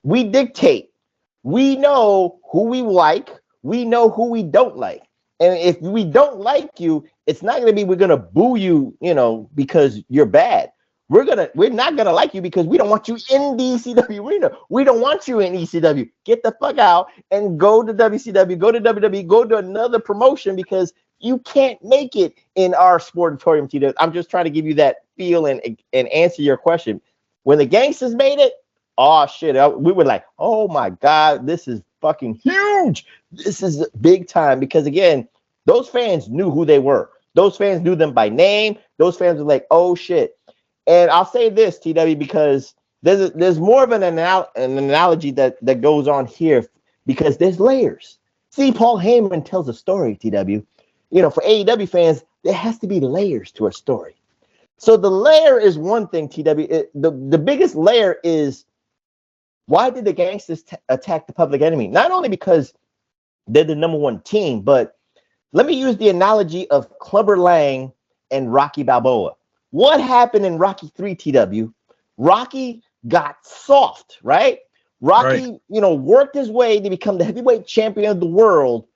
we dictate. We know who we like. We know who we don't like. And if we don't like you, it's not going to be we're going to boo you, because you're bad. We're not gonna like you because we don't want you in the ECW arena. We don't want you in ECW. Get the fuck out and go to WCW, go to WWE, go to another promotion because you can't make it in our sportatorium. TW. I'm just trying to give you that feel and answer your question. When the Gangstas made it, oh shit, we were like, oh my god, this is fucking huge. This is big time because again, those fans knew who they were. Those fans knew them by name. Those fans were like, oh shit. And I'll say this, TW, because there's more of an analogy that goes on here because there's layers. See, Paul Heyman tells a story, TW. For AEW fans, there has to be layers to a story. So the layer is one thing, TW. The biggest layer is why did the Gangstas attack the Public Enemy? Not only because they're the number one team, but let me use the analogy of Clubber Lang and Rocky Balboa. What happened in Rocky 3, TW? Rocky got soft, right? Rocky, worked his way to become the heavyweight champion of the world.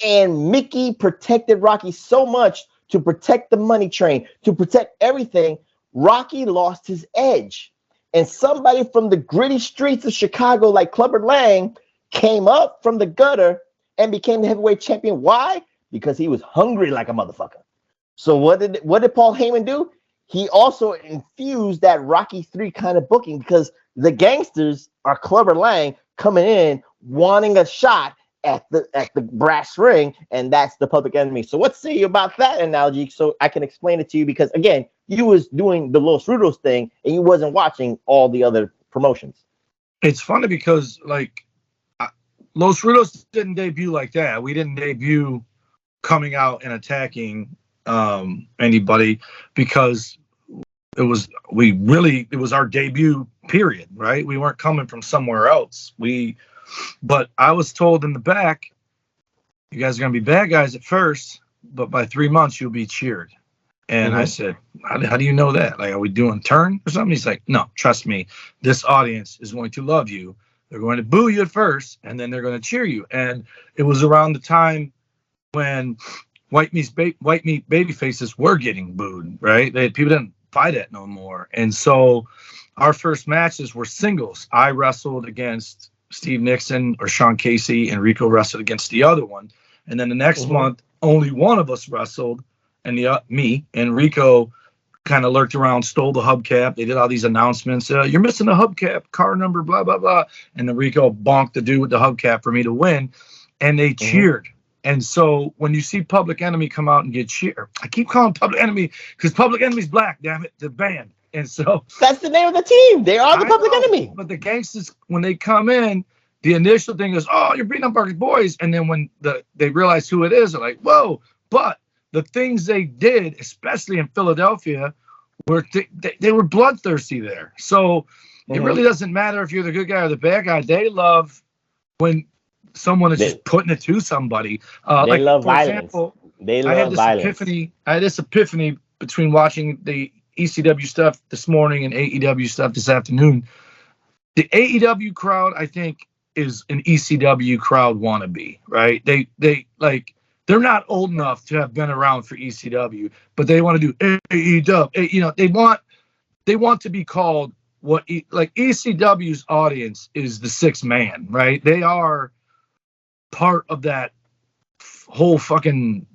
And Mickey protected Rocky so much to protect the money train, to protect everything. Rocky lost his edge. And somebody from the gritty streets of Chicago, like Clubber Lang, came up from the gutter and became the heavyweight champion. Why? Because he was hungry like a motherfucker. So what did Paul Heyman do? He also infused that Rocky 3 kind of booking because the Gangstas are Clubber Lang coming in wanting a shot at the brass ring, and that's the Public Enemy. So what say you about that analogy so I can explain it to you? Because again, you was doing the Los Rudos thing and you wasn't watching all the other promotions. It's funny because Los Rudos didn't debut like that. We didn't debut coming out and attacking anybody because it was our debut period, right? We weren't coming from somewhere else. But I was told in the back, you guys are going to be bad guys at first, but by 3 months you'll be cheered. And I said, how do you know that? Like, are we doing turn or something? He's like, no, trust me. This audience is going to love you. They're going to boo you at first, and then they're going to cheer you. And it was around the time when white meat baby faces were getting booed, right? People didn't fight it no more. And so our first matches were singles. I wrestled against Steve Nixon or Sean Casey, and Rico wrestled against the other one. And then the next month, only one of us wrestled, and me and Rico kind of lurked around, stole the hubcap. They did all these announcements. You're missing the hubcap, car number, blah, blah, blah. And then Rico bonked the dude with the hubcap for me to win. And they cheered. And so when you see Public Enemy come out and get cheered, I keep calling Public Enemy because Public Enemy's black, damn it, the band. And so that's the name of the team. They are the Public Enemy. But the Gangstas, when they come in, the initial thing is, oh, you're beating up our boys. And then when they realize who it is, they're like, whoa. But the things they did, especially in Philadelphia, were they were bloodthirsty there. So it really doesn't matter if you're the good guy or the bad guy. They love when someone is just putting it to somebody. They love violence. Example, they love violence. I had this epiphany between watching the ECW stuff this morning and AEW stuff this afternoon. The AEW crowd, I think, is an ECW crowd wannabe, right? They're not old enough to have been around for ECW, but they want to do AEW. You know, they want to be called what ECW's audience is the sixth man, right? They are part of that whole fucking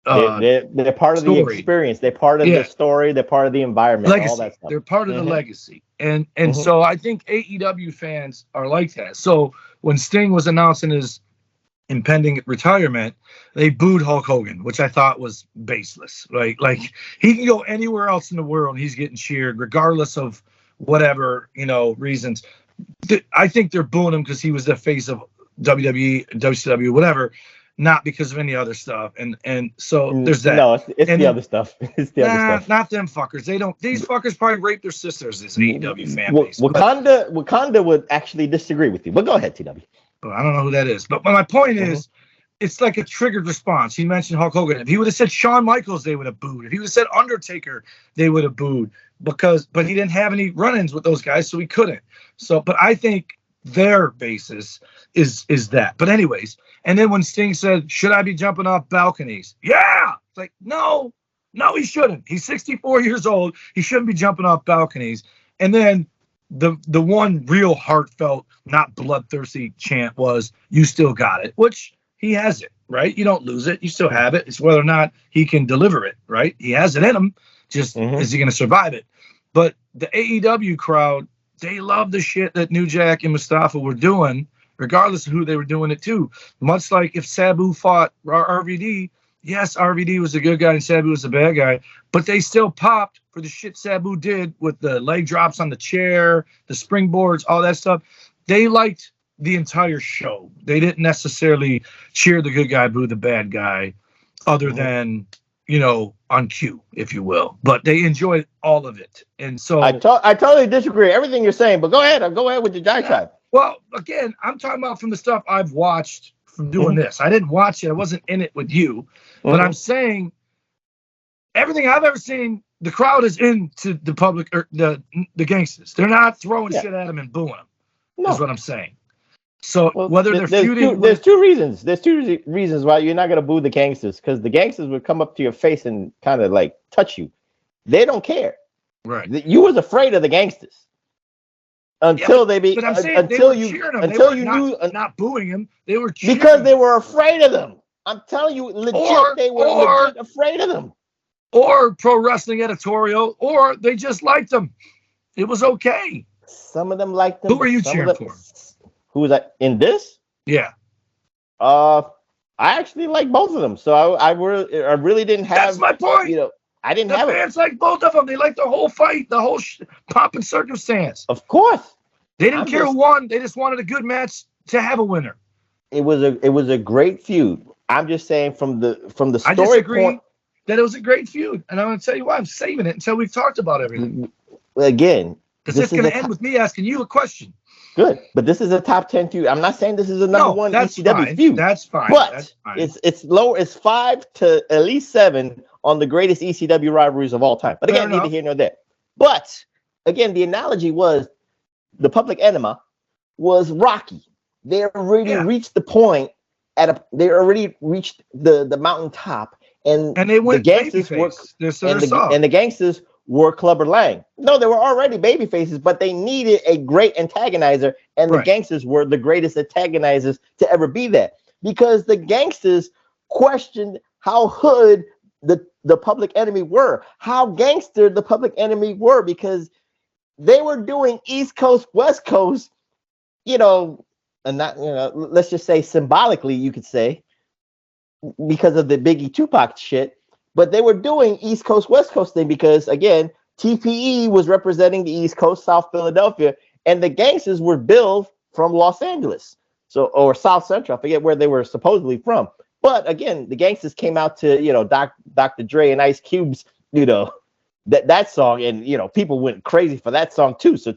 they're part of story. The experience. They're part of the story. They're part of the environment. Legacy. All that stuff. They're part of the legacy. And so I think AEW fans are like that. So when Sting was announcing his impending retirement, they booed Hulk Hogan, which I thought was baseless. Right? Like he can go anywhere else in the world and he's getting cheered regardless of whatever, reasons. I think they're booing him because he was the face of WWE, WCW, whatever, not because of any other stuff. And so there's that. No, it's the other stuff. It's the other stuff. Not them fuckers. These fuckers probably rape their sisters, this AEW fan base. Wakanda would actually disagree with you. But go ahead, TW. I don't know who that is. But my point is, it's like a triggered response. He mentioned Hulk Hogan. If he would have said Shawn Michaels, they would have booed. If he would have said Undertaker, they would have booed. But he didn't have any run-ins with those guys, so he couldn't. But I think their basis is that. But anyways, and then when Sting said, should I be jumping off balconies? Yeah! It's like, no, he shouldn't. He's 64 years old. He shouldn't be jumping off balconies. And then the one real heartfelt, not bloodthirsty chant was, you still got it, which he has it, right? You don't lose it. You still have it. It's whether or not he can deliver it, right? He has it in him. Just is he going to survive it? But the AEW crowd, they love the shit that New Jack and Mustafa were doing, regardless of who they were doing it to. Much like if Sabu fought RVD, yes, RVD was a good guy and Sabu was a bad guy, but they still popped for the shit Sabu did with the leg drops on the chair, the springboards, all that stuff. They liked the entire show. They didn't necessarily cheer the good guy, boo the bad guy, other than, on cue, if you will. But they enjoyed all of it. And so I totally disagree. Everything you're saying, but go ahead with the diatribe. Well, again, I'm talking about from the stuff I've watched from doing this. I didn't watch it. I wasn't in it with you. But I'm saying everything I've ever seen, the crowd is into the public or the Gangstas. They're not throwing shit at them and booing them. No. Is what I'm saying. So whether they're feuding, there's two reasons. There's two reasons why you're not gonna boo the Gangstas, because the Gangstas would come up to your face and kind of like touch you. They don't care. Right. You was afraid of the Gangstas until they be. But I'm saying until they were cheering him. Until they you were knew not booing him. They were cheering because they were afraid of them. I'm telling you, legit, they were legit afraid of them. Or pro wrestling editorial, or they just liked them. It was okay. Some of them liked them. Who are you cheering for? Who was that in this? Yeah. I actually like both of them. So I really didn't have. That's my point. I didn't the have. The fans like both of them. They like the whole fight, the whole pomp and circumstance. Of course. They didn't care who won. They just wanted a good match to have a winner. It was a great feud. I'm just saying from the story I disagree that it was a great feud, and I'm going to tell you why. I'm saving it until we've talked about everything. Again, because it's going to end with me asking you a question. Good, but this is a top 10 feud. I'm not saying this is a number one ECW feud. That's fine. But that's fine. It's low. It's 5 to at least 7 on the greatest ECW rivalries of all time. But again, neither here nor there. But again, the analogy was the Public Enema was Rocky. They already reached the point they already reached the mountaintop, and they went the Gangstas the Gangstas were Clubber Lang. No, they were already baby faces, but they needed a great antagonizer, and the Gangstas were the greatest antagonizers to ever be that, because the Gangstas questioned how hood the Public Enemy were, how gangster the Public Enemy were, because they were doing East Coast, West Coast, and not, let's just say symbolically, you could say, because of the Biggie Tupac shit, but they were doing East Coast, West Coast thing because, again, TPE was representing the East Coast, South Philadelphia, and the Gangstas were billed from Los Angeles, or South Central. I forget where they were supposedly from. But again, the Gangstas came out to, Dr. Dre and Ice Cube's, that song, and people went crazy for that song too. So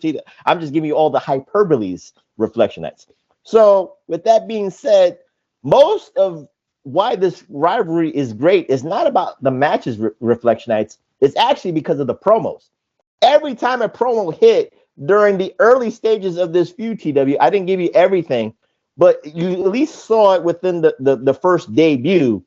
I'm just giving you all the hyperboles, Reflectionites. So with that being said, most of why this rivalry is great is not about the matches, Reflectionites. It's actually because of the promos. Every time a promo hit during the early stages of this feud, TW, I didn't give you everything, but you at least saw it within the first debut.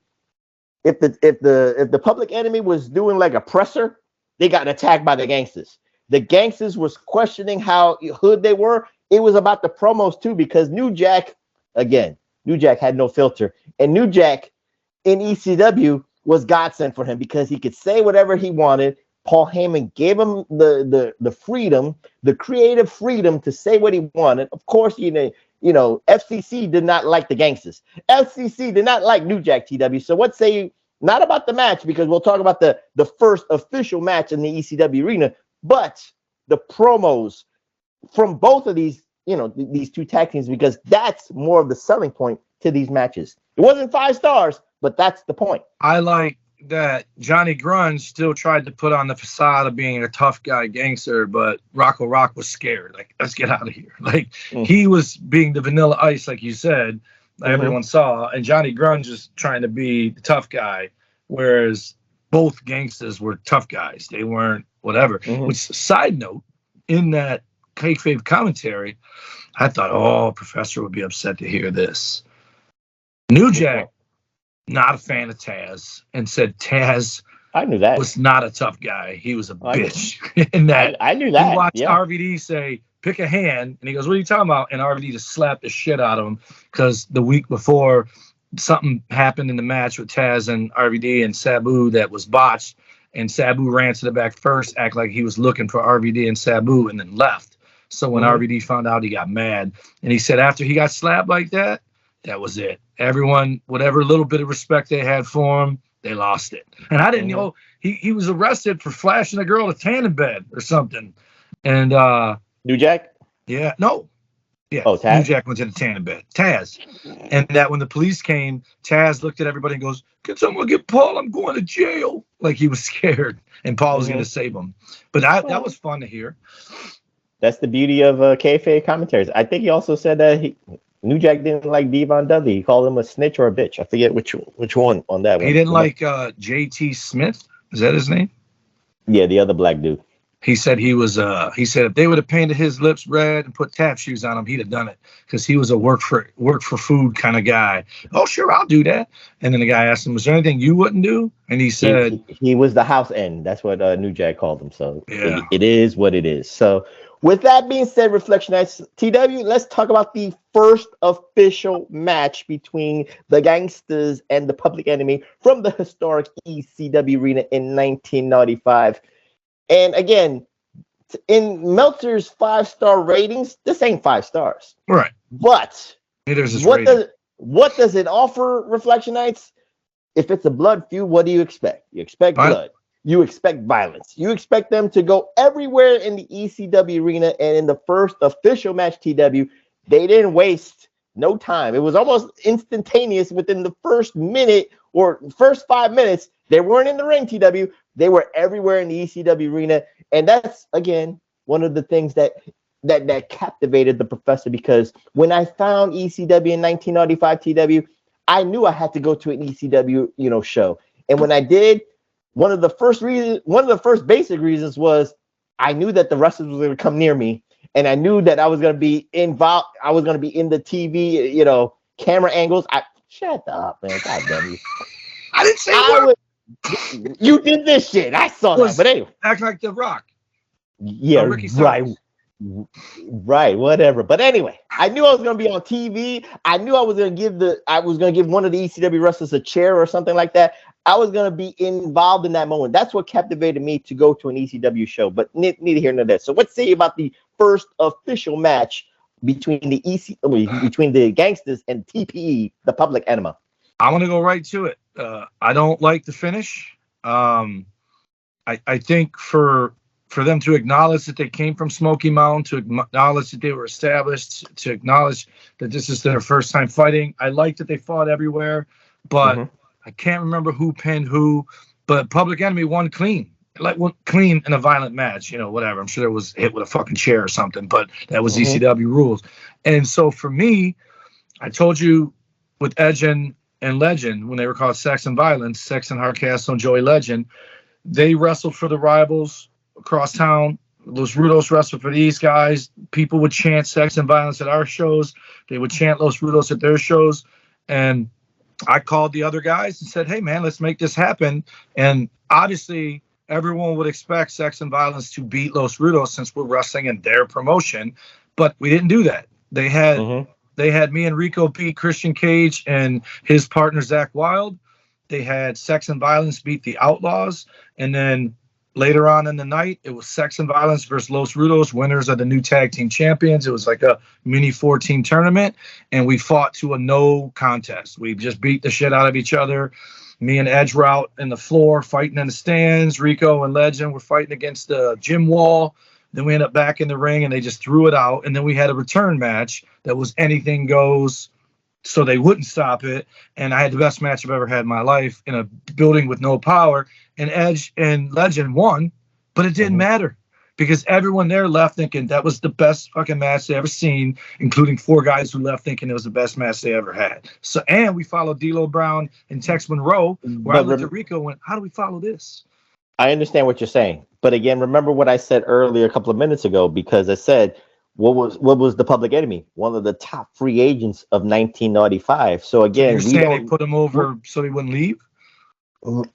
If the Public Enemy was doing like a presser, they got attacked by the Gangstas. The Gangstas was questioning how hood they were. It was about the promos too, because New Jack had no filter, and New Jack in ECW was godsend for him because he could say whatever he wanted. Paul Heyman gave him the freedom, the creative freedom to say what he wanted. Of course, FCC did not like the Gangstas. FCC did not like New Jack, TW. So what say you, not about the match, because we'll talk about the first official match in the ECW arena, but the promos from both of these, these two tag teams, because that's more of the selling point to these matches. It wasn't 5 stars, but that's the point. I like that Johnny Grunge still tried to put on the facade of being a tough guy gangster, but Rocco Rock was scared. Like, let's get out of here. Like, he was being the Vanilla Ice, like you said, everyone saw, and Johnny Grunge is trying to be the tough guy, whereas both Gangstas were tough guys. They weren't whatever. Which, side note, in that kayfabe commentary, I thought, Professor would be upset to hear this. New Jack, not a fan of Taz, and said Taz I knew that was not a tough guy. He was a bitch. In that, I knew that. He watched RVD say, pick a hand, and he goes, what are you talking about? And RVD just slapped the shit out of him because the week before something happened in the match with Taz and RVD and Sabu that was botched, and Sabu ran to the back first, act like he was looking for RVD and Sabu, and then left. So when RVD found out, he got mad. And he said after he got slapped like that, that was it. Everyone, whatever little bit of respect they had for him, they lost it. And I didn't know he was arrested for flashing a girl a tanning bed or something. And New Jack? Yeah, no. Yeah, Taz? New Jack went to the tanning bed. Taz. And that when the police came, Taz looked at everybody and goes, can someone get Paul? I'm going to jail. Like he was scared. And Paul was going to save him. But that was fun to hear. That's the beauty of kayfabe commentaries. I think he also said that New Jack didn't like Devon Dudley. He called him a snitch or a bitch. I forget which one on that one. He didn't like JT Smith. Is that his name? Yeah, the other black dude. He said he said if they would have painted his lips red and put tap shoes on him, he'd have done it because he was a work for food kind of guy. Oh, sure, I'll do that. And then the guy asked him, was there anything you wouldn't do? And he said he was the house end. That's what New Jack called him. So yeah. it is what it is. So with that being said, Reflectionites, TW, let's talk about the first official match between the Gangstas and the Public Enemy from the historic ECW arena in 1995. And again, in Meltzer's 5-star ratings, this ain't 5 stars. Right. But what does it offer, Reflectionites? If it's a blood feud, what do you expect? You expect blood. You expect violence. You expect them to go everywhere in the ECW arena. And in the first official match, TW, they didn't waste no time. It was almost instantaneous within the first minute or first 5 minutes. They weren't in the ring, TW. They were everywhere in the ECW arena. And that's, again, one of the things that captivated the professor, because when I found ECW in 1995, TW, I knew I had to go to an ECW, show. And when I did, one of the first basic reasons was I knew that the wrestlers were going to come near me, and I knew that I was going to be involved. I was going to be in the TV, camera angles. Shut up, man. God damn you. I didn't say You did this shit. I saw that. But anyway, act like The Rock. Yeah, right. Right, whatever. But anyway, I knew I was gonna be on TV. I knew I was gonna give one of the ECW wrestlers a chair or something like that. I was gonna be involved in that moment. That's what captivated me to go to an ECW show. But neither here nor there. So let's say about the first official match between the Gangstas and TPE, the Public Enema. I want to go right to it. I don't like the finish. I think for them to acknowledge that they came from Smoky Mountain, to acknowledge that they were established, to acknowledge that this is their first time fighting. I like that they fought everywhere, but I can't remember who pinned who. But Public Enemy won clean, clean in a violent match. Whatever. I'm sure it was hit with a fucking chair or something, but that was ECW rules. And so for me, I told you with Edge and Legend, when they were called Sex and Violence, Sex and Hardcastle and Joey Legend, they wrestled for the rivals across town. Los Rudos wrestled for these guys. People would chant Sex and Violence at our shows. They would chant Los Rudos at their shows. And I called the other guys and said, hey, man, let's make this happen. And obviously, everyone would expect Sex and Violence to beat Los Rudos since we're wrestling in their promotion. But we didn't do that. They had me and Rico beat Christian Cage and his partner, Zach Wilde. They had Sex and Violence beat the Outlaws. And then later on in the night, it was Sex and Violence versus Los Rudos, winners of the new tag team champions. It was like a mini 4-team tournament, and we fought to a no contest. We just beat the shit out of each other. Me and Edge were out in the floor fighting in the stands. Rico and Legend were fighting against the gym wall. Then we ended up back in the ring, and they just threw it out. And then we had a return match that was anything goes, so they wouldn't stop it. And I had the best match I've ever had in my life in a building with no power. And Edge and Legend won, but it didn't matter because everyone there left thinking that was the best fucking match they ever seen, including 4 guys who left thinking it was the best match they ever had. So, and we followed D'Lo Brown and Tex Monroe, where I looked at Rico and went, how do we follow this? I understand what you're saying. But again, remember what I said earlier a couple of minutes ago, because I said, what was the Public Enemy? One of the top free agents of 1995. So again, you're saying they put him over so he wouldn't leave?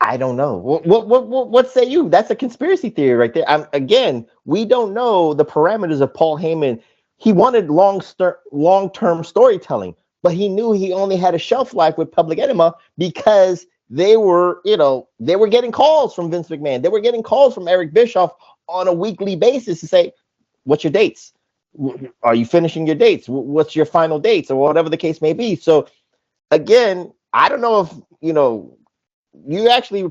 I don't know. What say you? That's a conspiracy theory right there. Again, we don't know the parameters of Paul Heyman. He wanted long-term storytelling, but he knew he only had a shelf life with Public Enema because they were getting calls from Vince McMahon. They were getting calls from Eric Bischoff on a weekly basis to say, what's your dates? Are you finishing your dates? What's your final dates, or whatever the case may be? So again, I don't know if, you actually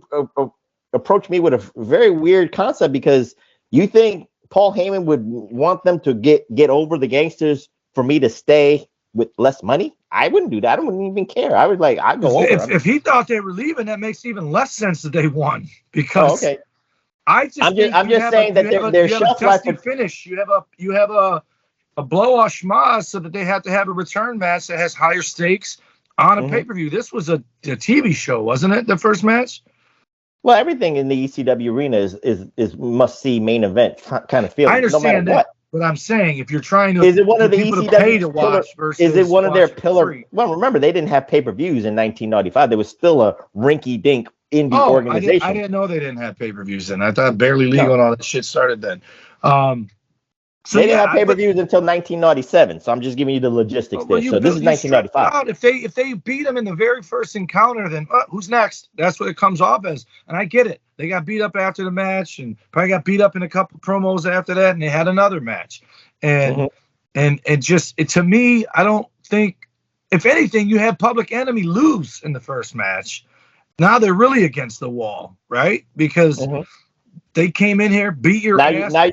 approached me with a very weird concept, because you think Paul Heyman would want them to get over the Gangstas for me to stay with less money? I wouldn't do that. I wouldn't even care. I would I'd go over. If he thought they were leaving, that makes even less sense that they won, because I'm just saying that their shelf life would finish. You have a blow off schmaz, so that they have to have a return match that has higher stakes on a pay-per-view. This was a TV show, wasn't it? The first match? Well, everything in the ECW arena is must-see main event kind of feeling. I understand that, but I'm saying if you're trying to, is it one of the ECW pay to watch versus is it one of their pillar? Free? Well, remember they didn't have pay-per-views in 1995. There was still a rinky-dink indie organization. I didn't know they didn't have pay-per-views then. I thought Barely Legal and all that shit started then. So they didn't have pay-per-views until 1997. So I'm just giving you the logistics there. So this is 1995. If they beat them in the very first encounter, then who's next? That's what it comes off as. And I get it. They got beat up after the match, and probably got beat up in a couple promos after that, and they had another match. And to me, I don't think, if anything, you had Public Enemy lose in the first match. Now they're really against the wall, right? Because they came in here, beat your ass. Now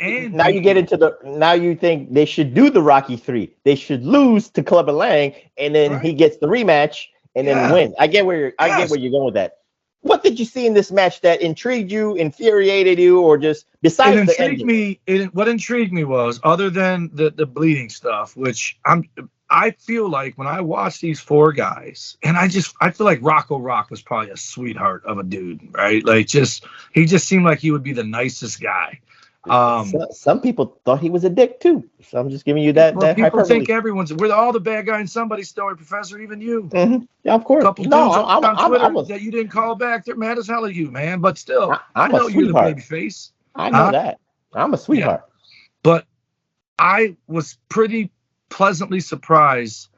you get into now you think they should do the Rocky 3. They should lose to Clubber Lang, and then he gets the rematch and then win. I get where you're going with that. What did you see in this match that intrigued you, infuriated you, or just besides it intrigued me? What intrigued me was, other than the bleeding stuff, which I feel like when I watch these 4 guys, and I feel like Rocco Rock was probably a sweetheart of a dude, right? Like he just seemed like he would be the nicest guy. Some people thought he was a dick too. So I'm just giving you that. Well, that people hyperbole. think we're all the bad guy in somebody's story, Professor. Even you. Mm-hmm. Yeah, of course. A couple dudes on Twitter that you didn't call back. They're mad as hell at you, man. But still, I know you're the baby face. I know that. I'm a sweetheart. Yeah. But I was pretty pleasantly surprised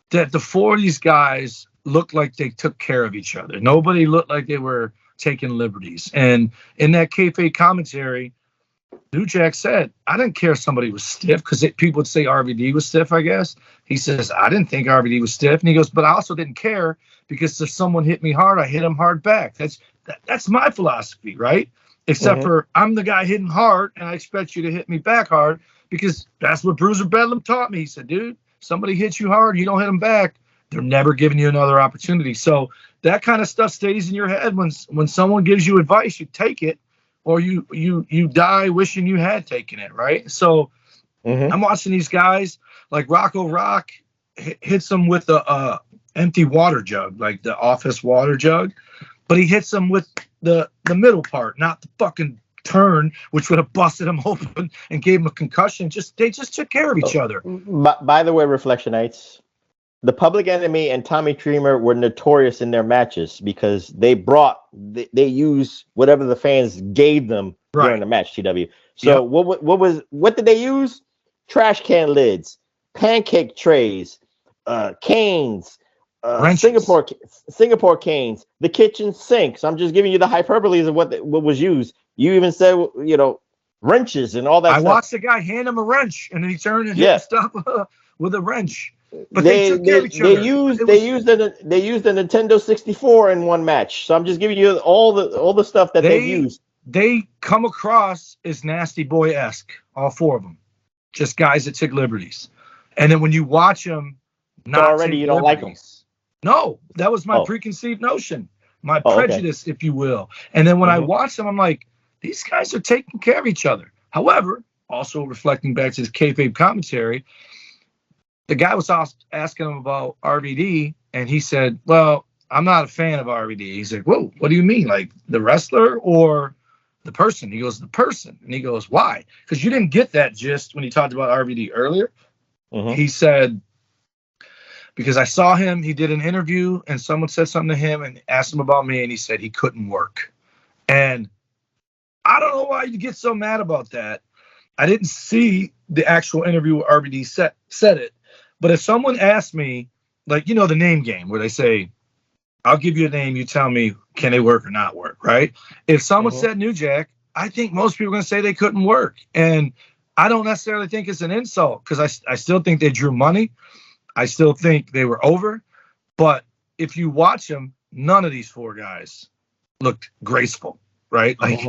that the four of these guys looked like they took care of each other. Nobody looked like they were taking liberties. And in that kayfabe commentary, New Jack said, I didn't care if somebody was stiff, because people would say RVD was stiff, I guess. He says, I didn't think RVD was stiff. And he goes, but I also didn't care, because if someone hit me hard, I hit him hard back. That's my philosophy, right? Except for I'm the guy hitting hard, and I expect you to hit me back hard, because that's what Bruiser Bedlam taught me. He said, dude, somebody hits you hard, you don't hit them back, they're never giving you another opportunity. So that kind of stuff stays in your head. When someone gives you advice, you take it, or you die wishing you had taken it, right? So I'm watching these guys, like Rocco Rock hits them with the empty water jug, like the office water jug, but he hits them with the middle part, not the fucking turn, which would have busted him open and gave him a concussion. They just took care of each other. By the way, Reflectionites, the Public Enemy and Tommy Dreamer were notorious in their matches because they used whatever the fans gave them during the match. TW. So what did they use? Trash can lids, pancake trays, canes, Singapore canes, the kitchen sinks. I'm just giving you the hyperboles of what was used. You even said, wrenches and all that. I watched the guy hand him a wrench, and then he turned and hit stuff with a wrench. But they took care of each other. They used the Nintendo 64 in one match. So I'm just giving you all the stuff that they used. They come across as Nasty Boy-esque, all four of them, just guys that took liberties. And then when you watch them, not already you don't like them. No, that was my preconceived notion, my prejudice, if you will. And then when I watch them, I'm like, these guys are taking care of each other. However, also reflecting back to this kayfabe commentary, the guy was asking him about RVD, and he said, well, I'm not a fan of RVD. He's like, whoa, what do you mean? Like the wrestler or the person? He goes, the person. And he goes, why? Because you didn't get that gist when he talked about RVD earlier. He said, because I saw him, he did an interview, and someone said something to him and asked him about me, and he said he couldn't work. And I don't know why you get so mad about that. I didn't see the actual interview where RVD said it. But if someone asked me, like, the name game where they say, I'll give you a name, you tell me, can they work or not work, right? If someone said New Jack, I think most people are going to say they couldn't work. And I don't necessarily think it's an insult, because I still think they drew money. I still think they were over. But if you watch them, none of these four guys looked graceful, right? Like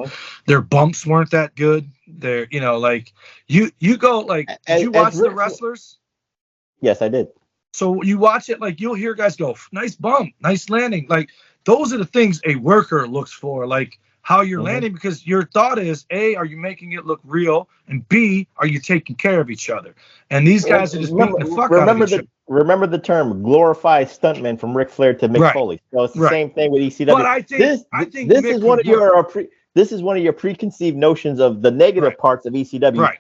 their bumps weren't that good. They're, like you go, like, did you watch the wrestlers? Yes, I did. So you watch it, like, you'll hear guys go, nice bump, nice landing. Like, those are the things a worker looks for, like how you're landing, because your thought is, A, are you making it look real? And B, are you taking care of each other? And these guys are just beating the fuck out of each other. Remember the term glorified stuntman from Ric Flair to Mick Foley. So it's the same thing with ECW. But I think this is one of your preconceived notions of the negative parts of ECW.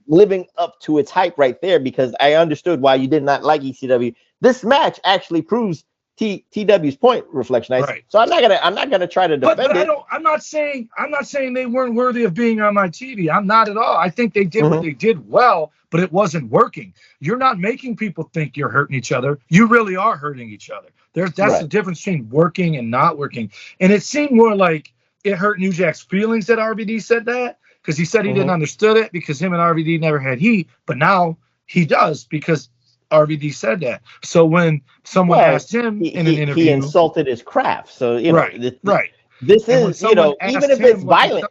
Living up to its hype right there, because I understood why you did not like ECW. This match actually proves TW's point, Reflectionites. Right. So I'm not gonna try to defend it. I'm not saying they weren't worthy of being on my TV. I'm not at all. I think they did what they did well, but it wasn't working. You're not making people think you're hurting each other. You really are hurting each other. That's the difference between working and not working. And it seemed more like it hurt New Jack's feelings that RVD said that, because he said he didn't understood it because him and RVD never had heat, but now he does because RVD said that. So when someone asked him in an interview, he insulted his craft. So this is even if it's violent.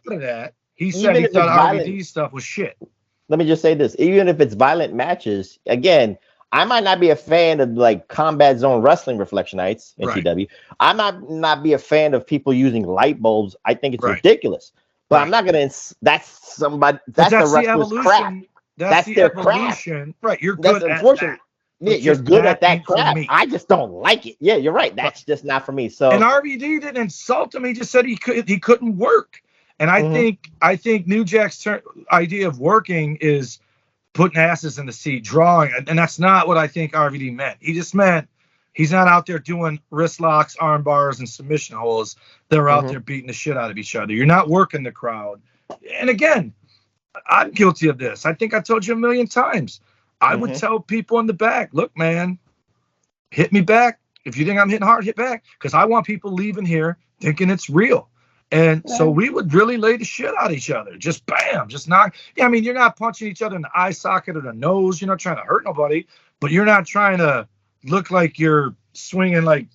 He said he thought RVD's stuff was shit. Let me just say this: even if it's violent matches, again, I might not be a fan of like Combat Zone Wrestling, Reflectionites in TW. I might not be a fan of people using light bulbs. I think it's ridiculous. But I'm not gonna. That's the wrestler's craft. That's their craft. Right, you're good at that. Yeah, you're good at that crap. I just don't like it. Yeah, you're right. That's just not for me. So and RVD didn't insult him. He just said he couldn't work. And I think New Jack's idea of working is putting asses in the seat, drawing, and that's not what I think RVD meant. He just meant he's not out there doing wrist locks, arm bars, and submission holds. They're out there beating the shit out of each other. You're not working the crowd. And again, I'm guilty of this. I think I told you a million times. I would tell people in the back, look, man, hit me back. If you think I'm hitting hard, hit back. Because I want people leaving here thinking it's real. And so we would really lay the shit out of each other. Just bam, just knock. Yeah, I mean, you're not punching each other in the eye socket or the nose. You're not trying to hurt nobody. But you're not trying to look like you're swinging like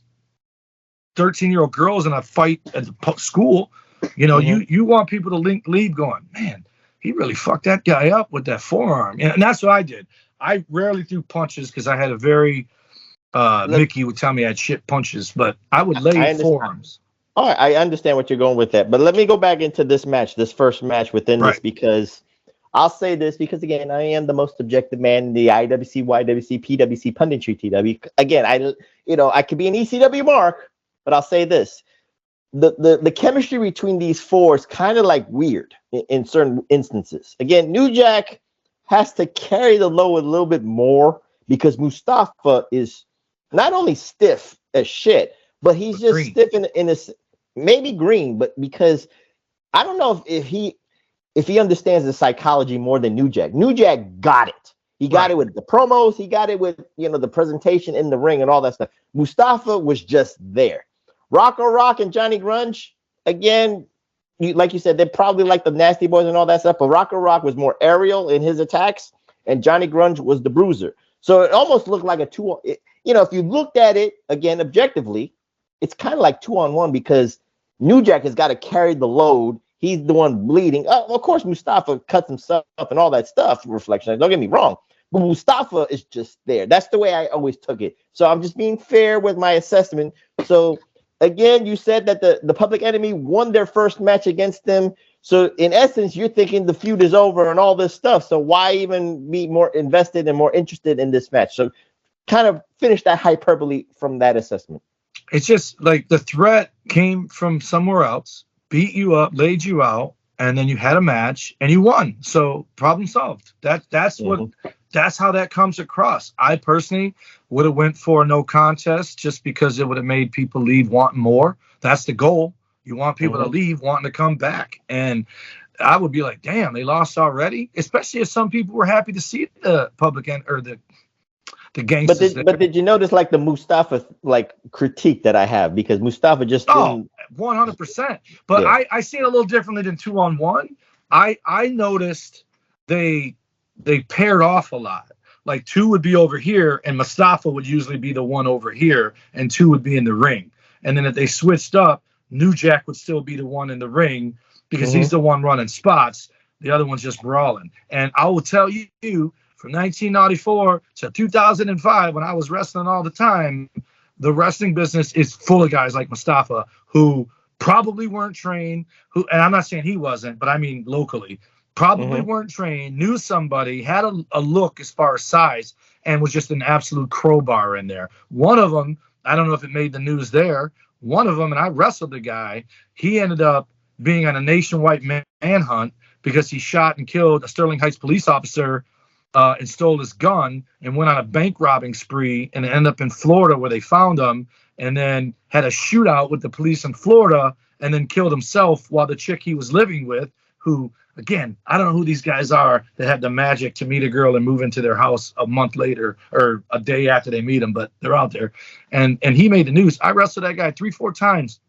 13-year-old girls in a fight at the school. You know, you want people to leave going, man, he really fucked that guy up with that forearm. And that's what I did. I rarely threw punches because I had a very Mickey would tell me I had shit punches, but I would lay forearms. All right, I understand what you're going with that, but let me go back into this match, this first match within this, because I'll say this because, again, I am the most objective man in the IWC, YWC, PWC, punditry TW. Again, I could be an ECW mark, but I'll say this. The chemistry between these four is kind of like weird in certain instances. Again, New Jack has to carry the load a little bit more because Mustafa is not only stiff as shit, but he's just green. Stiff in his, maybe green, but because I don't know if he understands the psychology more than New Jack. New Jack got it. He got it with the promos. He got it with, the presentation in the ring and all that stuff. Mustafa was just there. Rocco Rock and Johnny Grunge, again, like you said, they're probably like the Nasty Boys and all that stuff, but Rocco Rock was more aerial in his attacks, and Johnny Grunge was the bruiser. So it almost looked like a if you looked at it, again, objectively, it's kind of like 2-on-1 because New Jack has got to carry the load. He's the one bleeding. Of course, Mustafa cuts himself and all that stuff, reflection. Don't get me wrong. But Mustafa is just there. That's the way I always took it. So I'm just being fair with my assessment. So again, you said that the Public Enemy won their first match against them. So in essence, you're thinking the feud is over and all this stuff. So why even be more invested and more interested in this match? So kind of finish that hyperbole from that assessment. It's just like the threat came from somewhere else, beat you up, laid you out, and then you had a match and you won. So problem solved. That's how that comes across. I personally would have went for a no contest just because it would have made people leave wanting more. That's the goal. You want people to leave wanting to come back. And I would be like, damn, they lost already? Especially if some people were happy to see the Public or the Gangstas. But did you notice like the Mustafa like critique that I have? Because Mustafa just 100%. But yeah. I see it a little differently than 2-on-1. I noticed they paired off a lot. Like 2 would be over here, and Mustafa would usually be the one over here, and 2 would be in the ring. And then if they switched up, New Jack would still be the one in the ring because he's the one running spots. The other one's just brawling. And I will tell you, from 1994 to 2005, when I was wrestling all the time, the wrestling business is full of guys like Mustafa who probably weren't trained, and I'm not saying he wasn't, but I mean locally, probably weren't trained, knew somebody, had a look as far as size, and was just an absolute crowbar in there. One of them, I don't know if it made the news there, one of them, and I wrestled the guy, he ended up being on a nationwide manhunt because he shot and killed a Sterling Heights police officer and stole his gun and went on a bank robbing spree and ended up in Florida where they found him and then had a shootout with the police in Florida and then killed himself while the chick he was living with, who, again, I don't know who these guys are that had the magic to meet a girl and move into their house a month later or a day after they meet him, but they're out there. And he made the news. I wrestled that guy 3-4 times.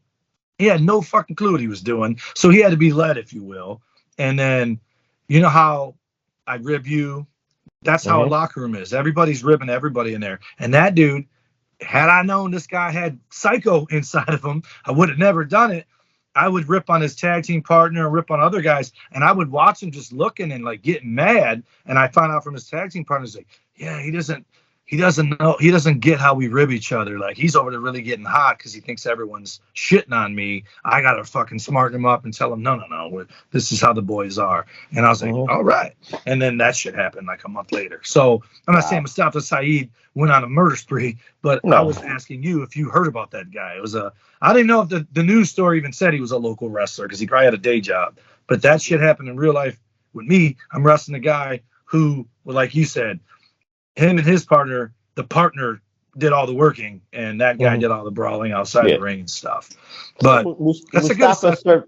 He had no fucking clue what he was doing. So he had to be led, if you will. And then, you know how I rib you? That's how a locker room is. Everybody's ribbing everybody in there. And that dude, had I known this guy had psycho inside of him, I would have never done it. I would rip on his tag team partner and rip on other guys. And I would watch him just looking and like getting mad. And I found out from his tag team partners, like, yeah, he doesn't know. He doesn't get how we rib each other. Like he's over there really getting hot because he thinks everyone's shitting on me. I got to fucking smarten him up and tell him, no, this is how the boys are. And I was like, all right. And then that shit happened like a month later. So I'm not saying Mustafa Saeed went on a murder spree, but I was asking you if you heard about that guy. It was I didn't know if the news story even said he was a local wrestler because he probably had a day job. But that shit happened in real life with me. I'm wrestling a guy who, well, like you said, him and his partner, the partner did all the working, and that guy did all the brawling outside the ring and stuff. But that's a good assessment.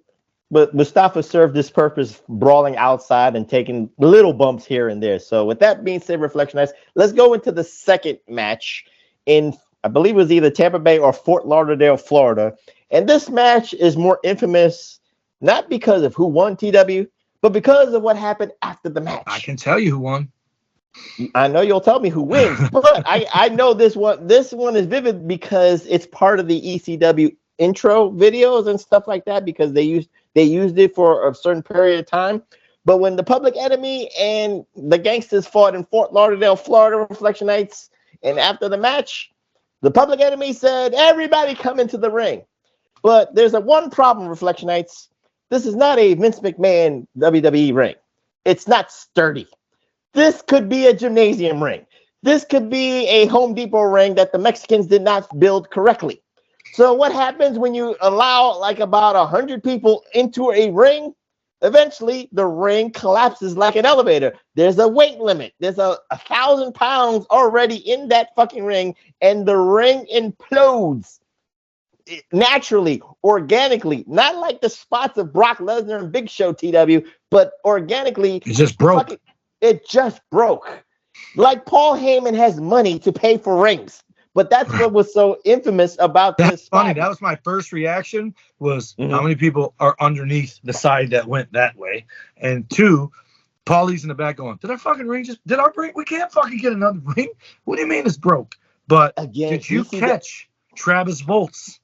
But Mustafa served this purpose, brawling outside and taking little bumps here and there. So with that being said, Reflectionites, let's go into the second match in, I believe it was either Tampa Bay or Fort Lauderdale, Florida. And this match is more infamous, not because of who won, TW, but because of what happened after the match. I can tell you who won. I know you'll tell me who wins, but I know this one is vivid because it's part of the ECW intro videos and stuff like that, because they used it for a certain period of time. But when the Public Enemy and the Gangstas fought in Fort Lauderdale, Florida, Reflectionites, and after the match, the Public Enemy said, everybody come into the ring. But there's one problem, Reflectionites. This is not a Vince McMahon WWE ring. It's not sturdy. This could be a gymnasium ring. This could be a Home Depot ring that the Mexicans did not build correctly. So what happens when you allow like about 100 people into a ring? Eventually, the ring collapses like an elevator. There's a weight limit. There's 1,000 pounds already in that fucking ring, and the ring implodes naturally, organically, not like the spots of Brock Lesnar and Big Show, TW, but organically. It just broke. It just broke. Like Paul Heyman has money to pay for rings. But that's what was so infamous about this. That's funny. That was my first reaction was how many people are underneath the side that went that way. And two, Paulie's in the back going, did our fucking ring did our ring? We can't fucking get another ring. What do you mean it's broke? But again, did you catch Travis Volts?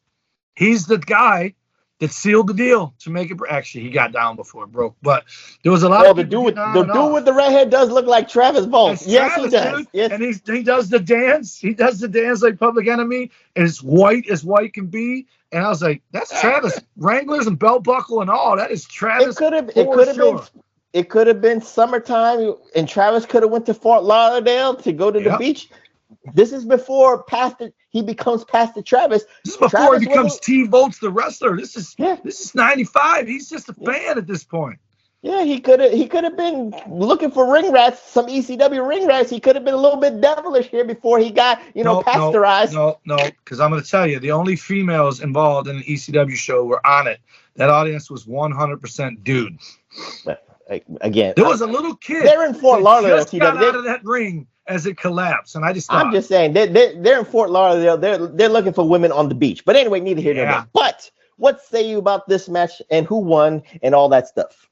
He's the guy that sealed the deal to make it. Actually, he got down before it broke, but there was a lot of the dude with the red hair does look like Travis Volts. Yes, Travis, he does. Dude. Yes. And he does the dance. He does the dance like Public Enemy, and it's white as white can be. And I was like, that's Travis. Wranglers and belt buckle and all. That is Travis. It could have been summertime, and Travis could have went to Fort Lauderdale to go to the beach. This is before he becomes Pastor Travis. This is before he becomes T Volts the wrestler. This is 95. He's just a fan at this point. Yeah, he could have been looking for ring rats, some ECW ring rats. He could have been a little bit devilish here before he got, pasteurized. No, because I'm going to tell you, the only females involved in the ECW show were on it. That audience was 100% dude. Again, there was a little kid. They're in Fort Lauderdale. Just got out of that ring as it collapsed, and I just thought, I'm just saying they're in Fort Lauderdale. They're looking for women on the beach. But anyway, neither here nor there. But what say you about this match and who won and all that stuff?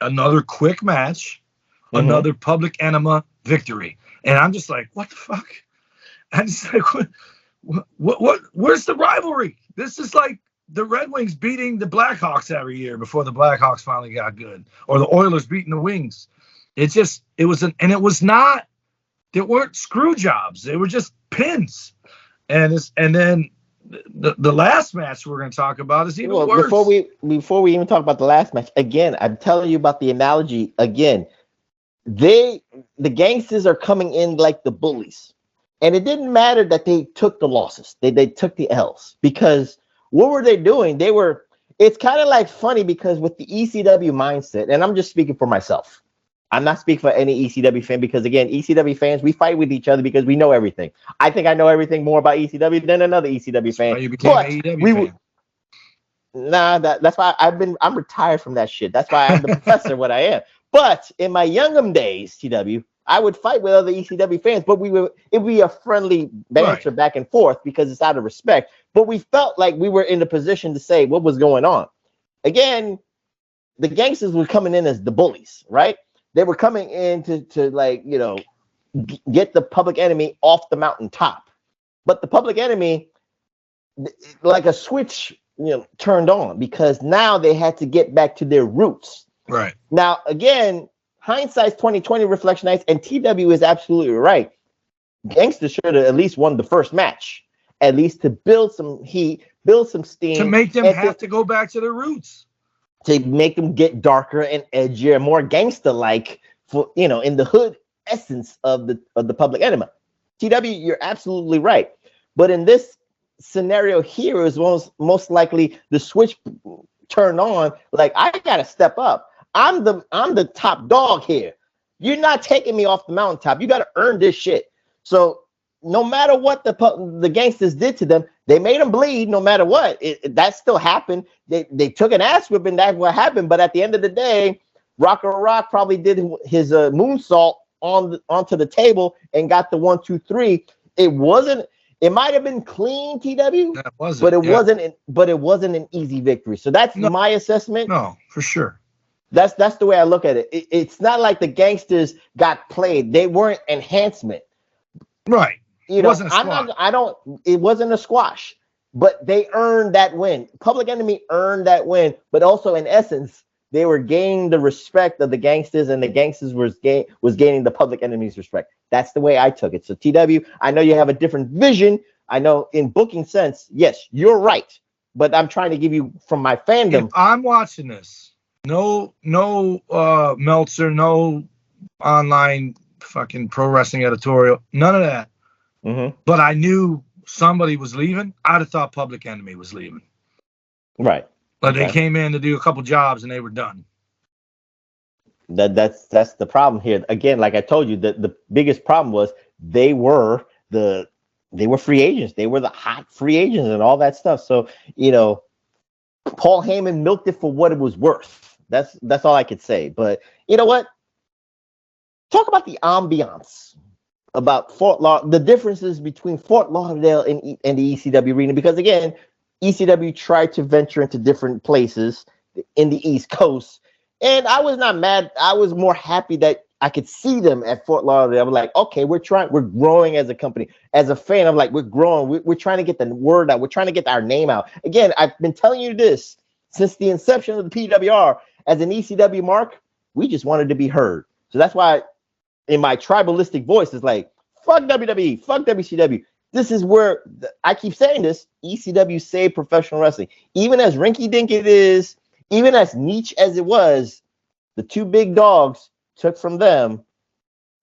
Another quick match, another Public Enema victory, and I'm just like, what the fuck? I'm just like, what? Where's the rivalry? This is like the Red Wings beating the Blackhawks every year before the Blackhawks finally got good, or the Oilers beating the Wings. They weren't screw jobs. They were just pins. And then the last match we're going to talk about is even worse. Before we even talk about the last match, again, I'm telling you about the analogy again. The Gangstas are coming in like the bullies. And it didn't matter that they took the losses. They took the L's, because what were they doing? It's kind of like funny, because with the ECW mindset, and I'm just speaking for myself. I'm not speaking for any ECW fan, because again, ECW fans, we fight with each other because we know everything. I think I know everything more about ECW than another ECW fan. So you became an AEW fan. That's why I'm retired from that shit. That's why I'm the professor, what I am. But in my youngum days, TW, I would fight with other ECW fans, but it would be a friendly banter back and forth because it's out of respect. But we felt like we were in the position to say what was going on. Again, the Gangstas were coming in as the bullies, right? They were coming in to get the Public Enemy off the mountaintop. But the Public Enemy, like a switch, turned on, because now they had to get back to their roots. Right. Now, again, hindsight's 2020, Reflectionites, and TW is absolutely right. Gangstas should have at least won the first match, at least to build some heat, build some steam. To make them have to go back to their roots. To make them get darker and edgier, more gangster-like, for in the hood essence of the Public Enemy. TW, you're absolutely right. But in this scenario here, is most likely the switch turned on. Like, I gotta step up. I'm the top dog here. You're not taking me off the mountaintop. You got to earn this shit. So no matter what the Gangstas did to them, they made them bleed. No matter what, that still happened. They took an ass whipping. That's what happened. But at the end of the day, Rocker Rock probably did his moonsault onto the table and got the 1, 2, 3. It wasn't. It might have been clean, TW, but it wasn't an easy victory. So that's my assessment. No, for sure. That's the way I look at it. It's not like the Gangstas got played. They weren't enhancement. Right. You know, it wasn't a squash, but they earned that win. Public Enemy earned that win, but also in essence, they were gaining the respect of the Gangstas, and the Gangstas was gaining the Public Enemy's respect. That's the way I took it. So TW, I know you have a different vision. I know in booking sense, yes, you're right. But I'm trying to give you from my fandom. If I'm watching this, no Meltzer, no online fucking pro wrestling editorial, none of that. Mm-hmm. But I knew somebody was leaving. I'd have thought Public Enemy was leaving. Right. But they came in to do a couple jobs and they were done. That's the problem here. Again, like I told you, the biggest problem was they were free agents. They were the hot free agents and all that stuff. So, you know, Paul Heyman milked it for what it was worth. That's all I could say. But you know what? Talk about the ambiance about the differences between Fort Lauderdale and the ECW arena, because again, ECW tried to venture into different places in the East Coast, and I was not mad. I was more happy that I could see them at Fort Lauderdale. I was like, okay, we're growing as a company. As a fan, I'm like, we're growing. We're trying to get the word out. We're trying to get our name out. Again, I've been telling you this since the inception of the PWR. As an ECW mark, we just wanted to be heard. So that's why in my tribalistic voice, it's like, fuck WWE, fuck WCW. This is where I keep saying this. ECW saved professional wrestling. Even as rinky-dink it is, even as niche as it was, the two big dogs took from them,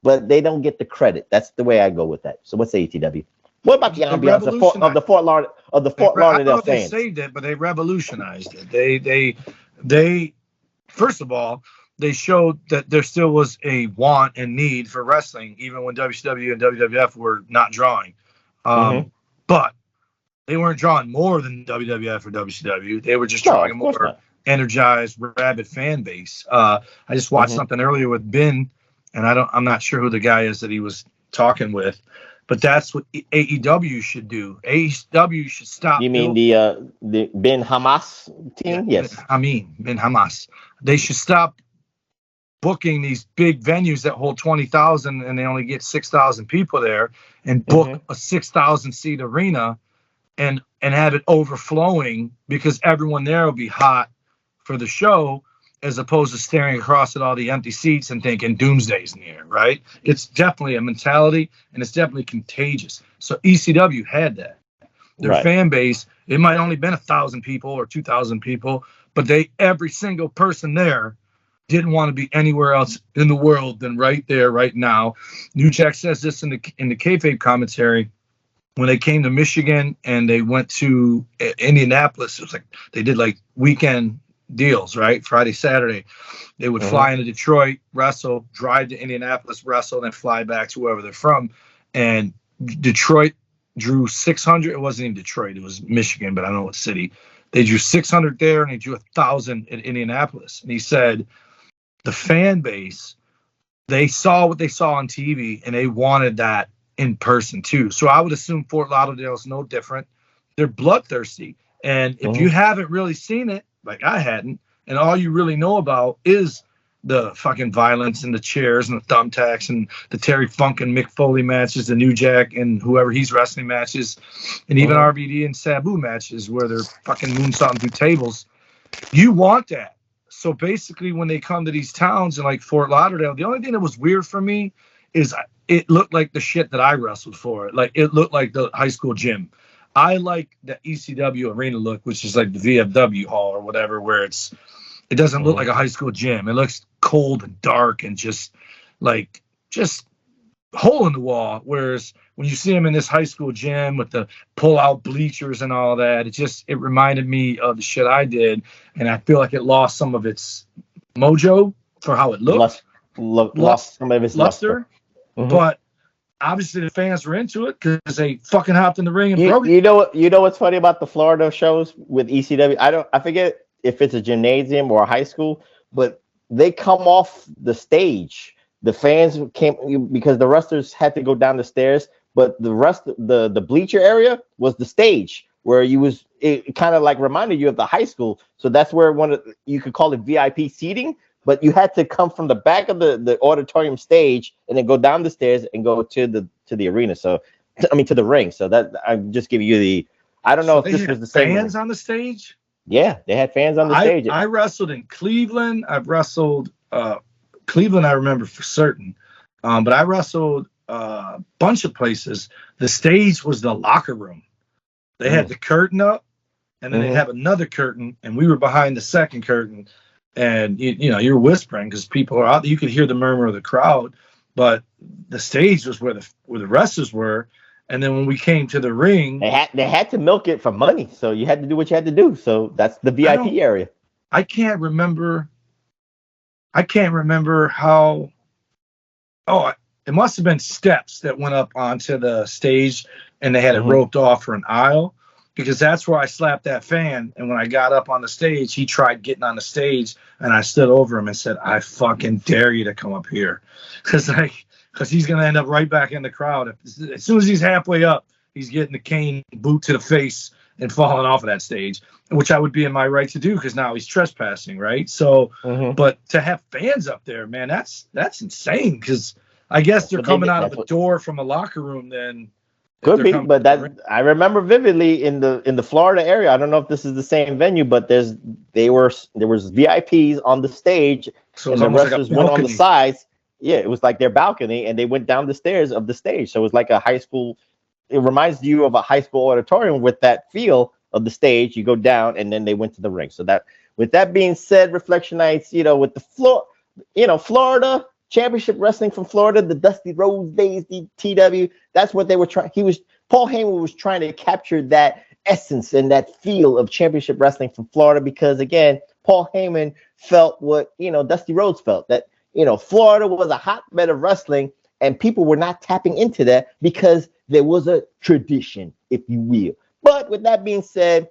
but they don't get the credit. That's the way I go with that. So what's ATW? What about the ambiance of the Fort Lauderdale fans? They saved it, but they revolutionized it. They first of all, they showed that there still was a want and need for wrestling, even when WCW and WWF were not drawing. But they weren't drawing more than WWF or WCW. They were just drawing a more energized, rabid fan base. I just watched something earlier with Ben, and I'm not sure who the guy is that he was talking with, but that's what AEW should do. AEW should stop. You mean the Ben Hamas team? Yeah, yes. Ben Hamas. They should stop booking these big venues that hold 20,000 and they only get 6,000 people there, and book a 6,000 seat arena and have it overflowing, because everyone there will be hot for the show, as opposed to staring across at all the empty seats and thinking doomsday's near, right? It's definitely a mentality, and it's definitely contagious. So ECW had that. Their fan base, it might only been 1,000 people or 2,000 people, but every single person there didn't want to be anywhere else in the world than right there, right now. New Jack says this in the kayfabe commentary. When they came to Michigan and they went to Indianapolis, it was like they did like weekend deals, right? Friday, Saturday. They would fly into Detroit, wrestle, drive to Indianapolis, wrestle, then fly back to wherever they're from. And Detroit drew 600. It wasn't even Detroit. It was Michigan, but I don't know what city. They drew 600 there, and they drew 1,000 in Indianapolis. And he said the fan base, they saw what they saw on TV, and they wanted that in person too. So I would assume Fort Lauderdale is no different. They're bloodthirsty. And if you haven't really seen it, like I hadn't, and all you really know about is the fucking violence and the chairs and the thumbtacks and the Terry Funk and Mick Foley matches, the New Jack and whoever he's wrestling matches, and even RVD and Sabu matches where they're fucking moonsaulting through tables. You want that. So basically when they come to these towns and like Fort Lauderdale, the only thing that was weird for me is it looked like the shit that I wrestled for. Like it looked like the high school gym. I like the ECW arena look, which is like the VFW hall or whatever, where it doesn't look like a high school gym. It looks cold and dark and just hole in the wall. Whereas when you see them in this high school gym with the pull out bleachers and all that, it reminded me of the shit I did. And I feel like it lost some of its mojo for how it looked. Lost some of his luster. But obviously the fans were into it because they fucking hopped in the ring and broke it. You know what's funny about the Florida shows with ECW? I forget if it's a gymnasium or a high school, but they come off the stage. The fans came because the wrestlers had to go down the stairs, but the rest of the bleacher area was the stage where it kind of like reminded you of the high school. So that's where you could call it VIP seating, but you had to come from the back of the auditorium stage and then go down the stairs and go to the arena. So to the ring. So that I'm just giving you I don't know if this was the same. Fans on the stage? Yeah, they had fans on the stage. I wrestled in Cleveland. I've wrestled Cleveland, I remember for certain. But I wrestled a bunch of places. The stage was the locker room. They had the curtain up, and then they'd have another curtain, and we were behind the second curtain. And you're whispering because people are out. You could hear the murmur of the crowd, but the stage was where the wrestlers were. And then when we came to the ring, they had to milk it for money, so you had to do what you had to do. So that's the VIP area. I can't remember how. Oh, it must have been steps that went up onto the stage, and they had it roped off for an aisle, because that's where I slapped that fan. And when I got up on the stage, he tried getting on the stage, and I stood over him and said, "I fucking dare you to come up here," because he's going to end up right back in the crowd. As soon as he's halfway up, he's getting the cane boot to the face and falling off of that stage, which I would be in my right to do because now he's trespassing, right? So, but to have fans up there, man, that's insane, because I guess they're coming out of a door from a locker room then. Could be, but I remember vividly in the Florida area. I don't know if this is the same venue, but there was VIPs on the stage, so and the wrestlers went on the sides. Yeah, it was like their balcony, and they went down the stairs of the stage. So it was like a high school. It reminds you of a high school auditorium with that feel of the stage. You go down, and then they went to the ring. So that, with that being said, Reflection Nights, with the Florida Championship Wrestling from Florida, the Dusty Rhodes days, the TW. That's what they were trying. Paul Heyman was trying to capture that essence and that feel of Championship Wrestling from Florida, because again, Paul Heyman felt what Dusty Rhodes felt, that Florida was a hotbed of wrestling, and people were not tapping into that because there was a tradition, if you will. But with that being said,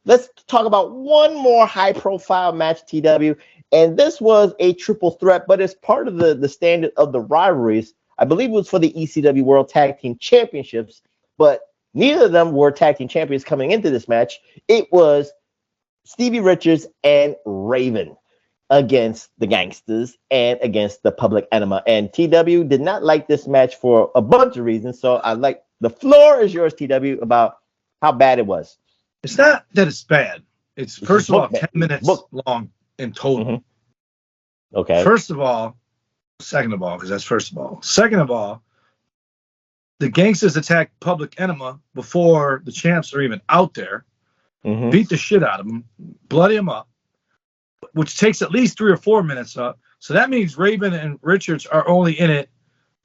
let's talk about one more high-profile match, TW. And this was a triple threat, but it's part of the standard of the rivalries. I believe it was for the ECW World Tag Team Championships, but neither of them were tag team champions coming into this match. It was Stevie Richards and Raven against the Gangstas and against the Public Enema. And TW did not like this match for a bunch of reasons. So the floor is yours, TW, about how bad it was. It's not that it's bad. It's first of all 10 minutes long in total. Okay. Second of all, because that's first of all. Second of all, the Gangstas attacked Public Enema before the champs are even out there, beat the shit out of them, bloody them up, which takes at least 3 or 4 minutes up. So that means Raven and Richards are only in it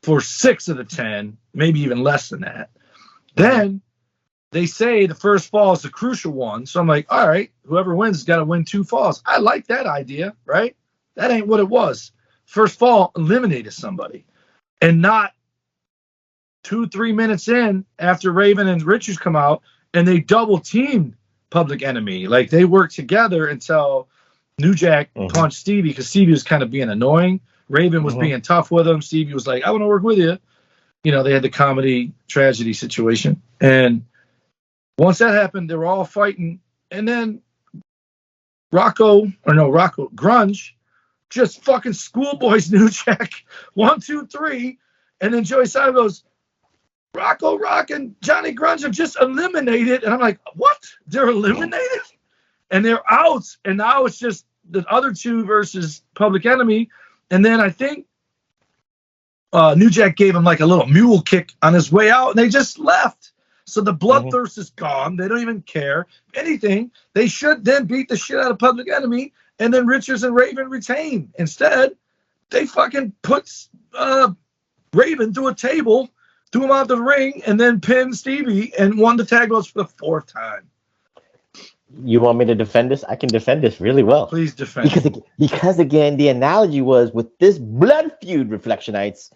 for 6 of the 10, maybe even less than that. Then they say the first fall is the crucial one. So I'm like, all right, whoever wins has got to win 2 falls. I like that idea, right? That ain't what it was. First fall eliminated somebody. And not 2-3 minutes in after Raven and Richards come out, and they double teamed Public Enemy. Like, they worked together until New Jack punched Stevie, because Stevie was kind of being annoying. Raven was being tough with him. Stevie was like, I want to work with you. They had the comedy tragedy situation. And once that happened, they were all fighting. And then Grunge just fucking schoolboys New Jack 1, 2, 3. And then Joey Simon goes, Rocco Rock and Johnny Grunge have just eliminated. And I'm like, what? They're eliminated? And they're out. And now it's just the other 2 versus Public Enemy. And then I think New Jack gave him like a little mule kick on his way out, and they just left. So the bloodthirst is gone. They don't even care. If anything, they should then beat the shit out of Public Enemy, and then Richards and Raven retain. Instead, they fucking put Raven through a table, threw him out the ring, and then pinned Stevie and won the tag belts for the 4th time. You want me to defend this? I can defend this really well. Please defend. Because again, the analogy was with this blood feud, Reflectionites.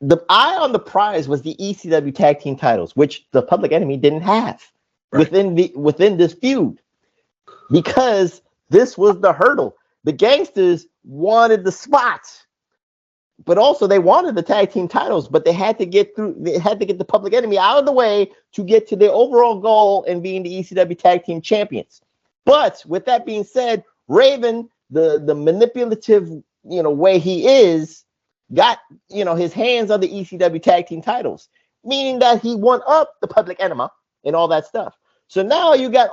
The eye on the prize was the ECW tag team titles, which the Public Enemy didn't have within this feud, because this was the hurdle. The Gangstas wanted the spots, but also they wanted the tag team titles, but they had to get the Public Enemy out of the way to get to their overall goal and being the ECW tag team champions. But with that being said, Raven, the manipulative, way he is, got, his hands on the ECW tag team titles, meaning that he won up the Public Enemy and all that stuff. So now you got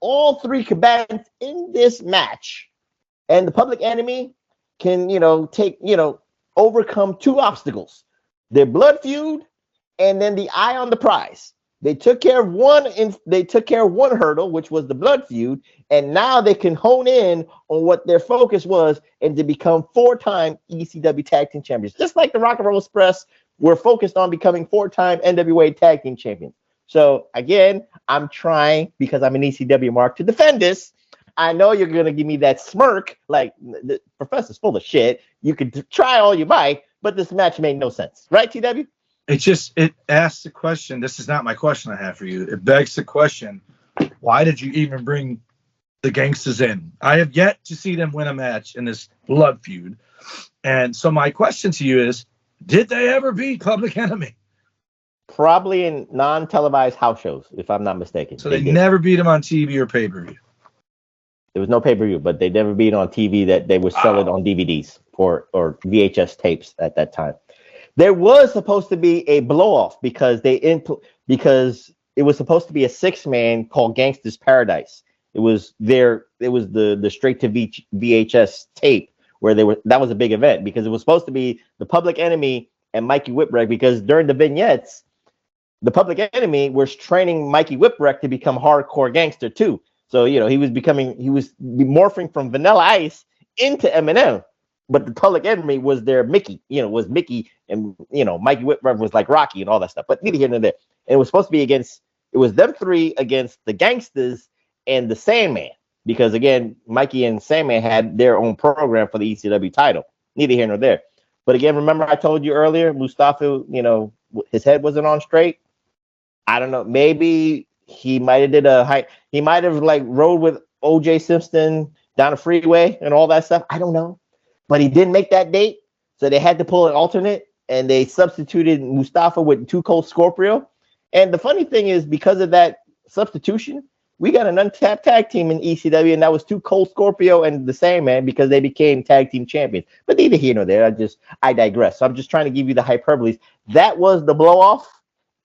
all three combatants in this match, and the Public Enemy can, overcome two obstacles: their blood feud and then the eye on the prize. They took care of one hurdle, which was the blood feud, and now they can hone in on what their focus was and to become 4-time ECW tag team champions. Just like the Rock and Roll Express were focused on becoming 4-time NWA tag team champions. So again, I'm trying, because I'm an ECW mark, to defend this. I know you're going to give me that smirk, like the professor's full of shit. You could try all you might, but this match made no sense. Right, TW? It asks the question. This is not my question I have for you. It begs the question, why did you even bring the Gangstas in? I have yet to see them win a match in this blood feud. And so my question to you is, did they ever beat Public Enemy? Probably in non-televised house shows, if I'm not mistaken. So they never beat him on TV or pay-per-view? There was no pay-per-view, but they never beat on TV that they were selling on DVDs or VHS tapes at that time. There was supposed to be a blow-off because because it was supposed to be a 6-man called Gangstas Paradise. It was the straight to VHS tape where that was a big event, because it was supposed to be the Public Enemy and Mikey Whipwreck, because during the vignettes, the Public Enemy was training Mikey Whipwreck to become hardcore gangster too. So, he was morphing from Vanilla Ice into Eminem, but the Public Enemy was their Mickey, was Mickey, and, Mikey Whipwreck was like Rocky and all that stuff, but neither here nor there. And it was supposed to be it was them three against the Gangstas and the Sandman, because again, Mikey and Sandman had their own program for the ECW title, neither here nor there. But again, remember I told you earlier, Mustafa, his head wasn't on straight. I don't know, maybe he might have like rode with OJ Simpson down the freeway and all that stuff. I don't know, but he didn't make that date, so they had to pull an alternate, and they substituted Mustafa with Too Cold Scorpio. And the funny thing is, because of that substitution, we got an untapped tag team in ECW, and that was Too Cold Scorpio and the Sandman, because they became tag team champions. But neither here nor there. I digress. So I'm just trying to give you the hyperboles. That was the blow off.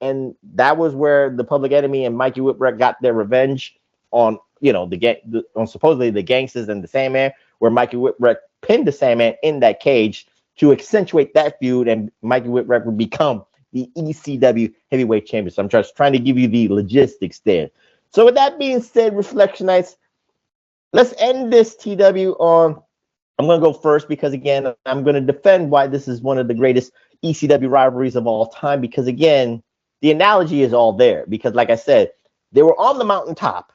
And that was where the Public Enemy and Mikey Whipwreck got their revenge on, on supposedly the Gangstas and the Sandman, where Mikey Whipwreck pinned the Sandman in that cage to accentuate that feud, and Mikey Whipwreck would become the ECW heavyweight champion. So I'm just trying to give you the logistics there. So with that being said, Reflectionites, let's end this TW on, I'm going to go first, because again, I'm going to defend why this is one of the greatest ECW rivalries of all time, because again, the analogy is all there, because like I said, they were on the mountaintop.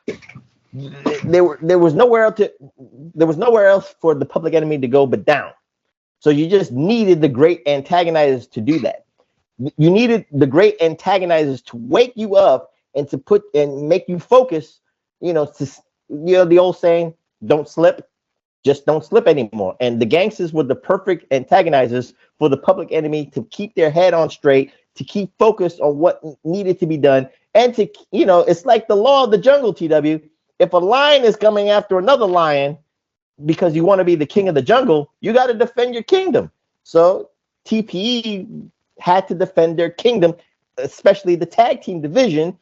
There was nowhere else for the Public Enemy to go but down. So you just needed the great antagonizers to do that. You needed the great antagonizers to wake you up and to make you focus, the old saying, don't slip, just don't slip anymore. And the Gangstas were the perfect antagonizers for the Public Enemy to keep their head on straight, to keep focused on what needed to be done, and to, it's like the law of the jungle, TW. If a lion is coming after another lion because you want to be the king of the jungle, you got to defend your kingdom. So TPE had to defend their kingdom, especially the tag team division.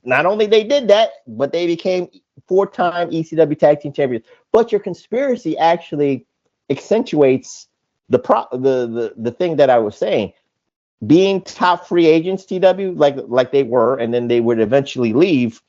Not only they did that, but they became 4-time ECW tag team champions. But your conspiracy actually accentuates the thing that I was saying. Being top free agents, TW, like they were, and then they would eventually leave.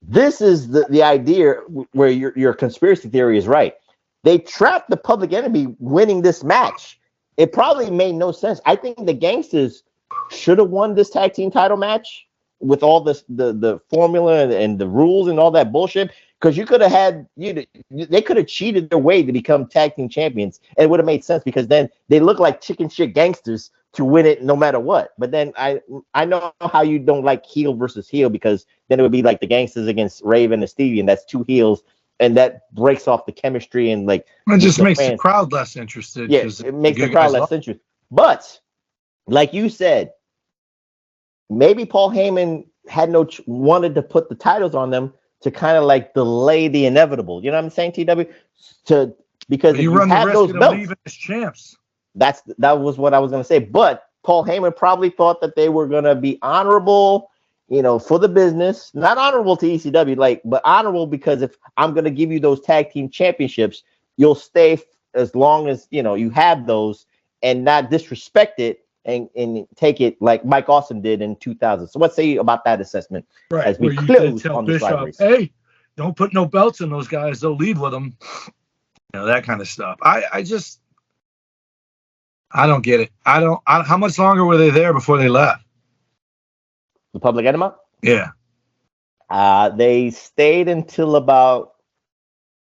This is the idea where your conspiracy theory is right. They trapped the Public Enemy winning this match. It probably made no sense. I think the Gangstas should have won this tag team title match with all this the formula and the rules and all that bullshit. Because you could have had they could have cheated their way to become tag team champions, and it would have made sense because then they look like chicken shit gangsters to win it no matter what. But then I know how you don't like heel versus heel, because then it would be like the Gangstas against Raven and Stevie, and that's two heels, and that breaks off the chemistry and like it just makes the crowd less interested. Yeah, it makes the crowd less interested. But like you said, maybe Paul Heyman had wanted to put the titles on them to kind of like delay the inevitable. You know what I'm saying, TW? Because you run the risk of leaving as champs. That was what I was going to say. But Paul Heyman probably thought that they were going to be honorable, for the business. Not honorable to ECW, but honorable because if I'm going to give you those tag team championships, you'll stay as long as, you have those and not disrespect it and take it like Mike Awesome did in 2000. So what say you about that assessment as we close on the rivalries? Hey, don't put no belts in those guys. They'll leave with them. That kind of stuff. I don't get it. How much longer were they there before they left? The Public Enema? Yeah. They stayed until about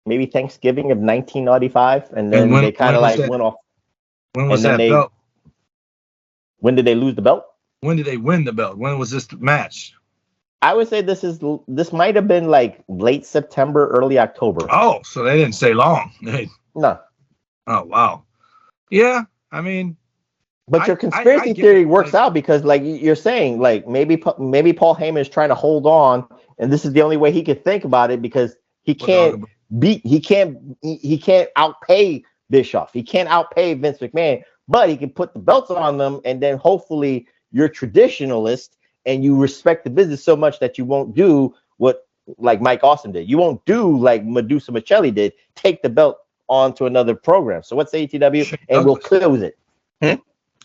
maybe Thanksgiving of 1995, and then they kind of went off. When was that belt? When did they lose the belt? When did they win the belt? When was this match? I would say this might have been like late September, early October. Oh, so they didn't stay long. No. Oh, wow. Yeah, I mean. But your conspiracy theory works out because, like you're saying, like maybe Paul Heyman is trying to hold on, and this is the only way he could think about it because he can't outpay Bischoff. He can't outpay Vince McMahon, but he can put the belts on them, and then hopefully you're traditionalist and you respect the business so much that you won't do what like Mike Awesome did. You won't do like Medusa Michelli did, take the belt onto another program. So what's ATW? And we'll close it.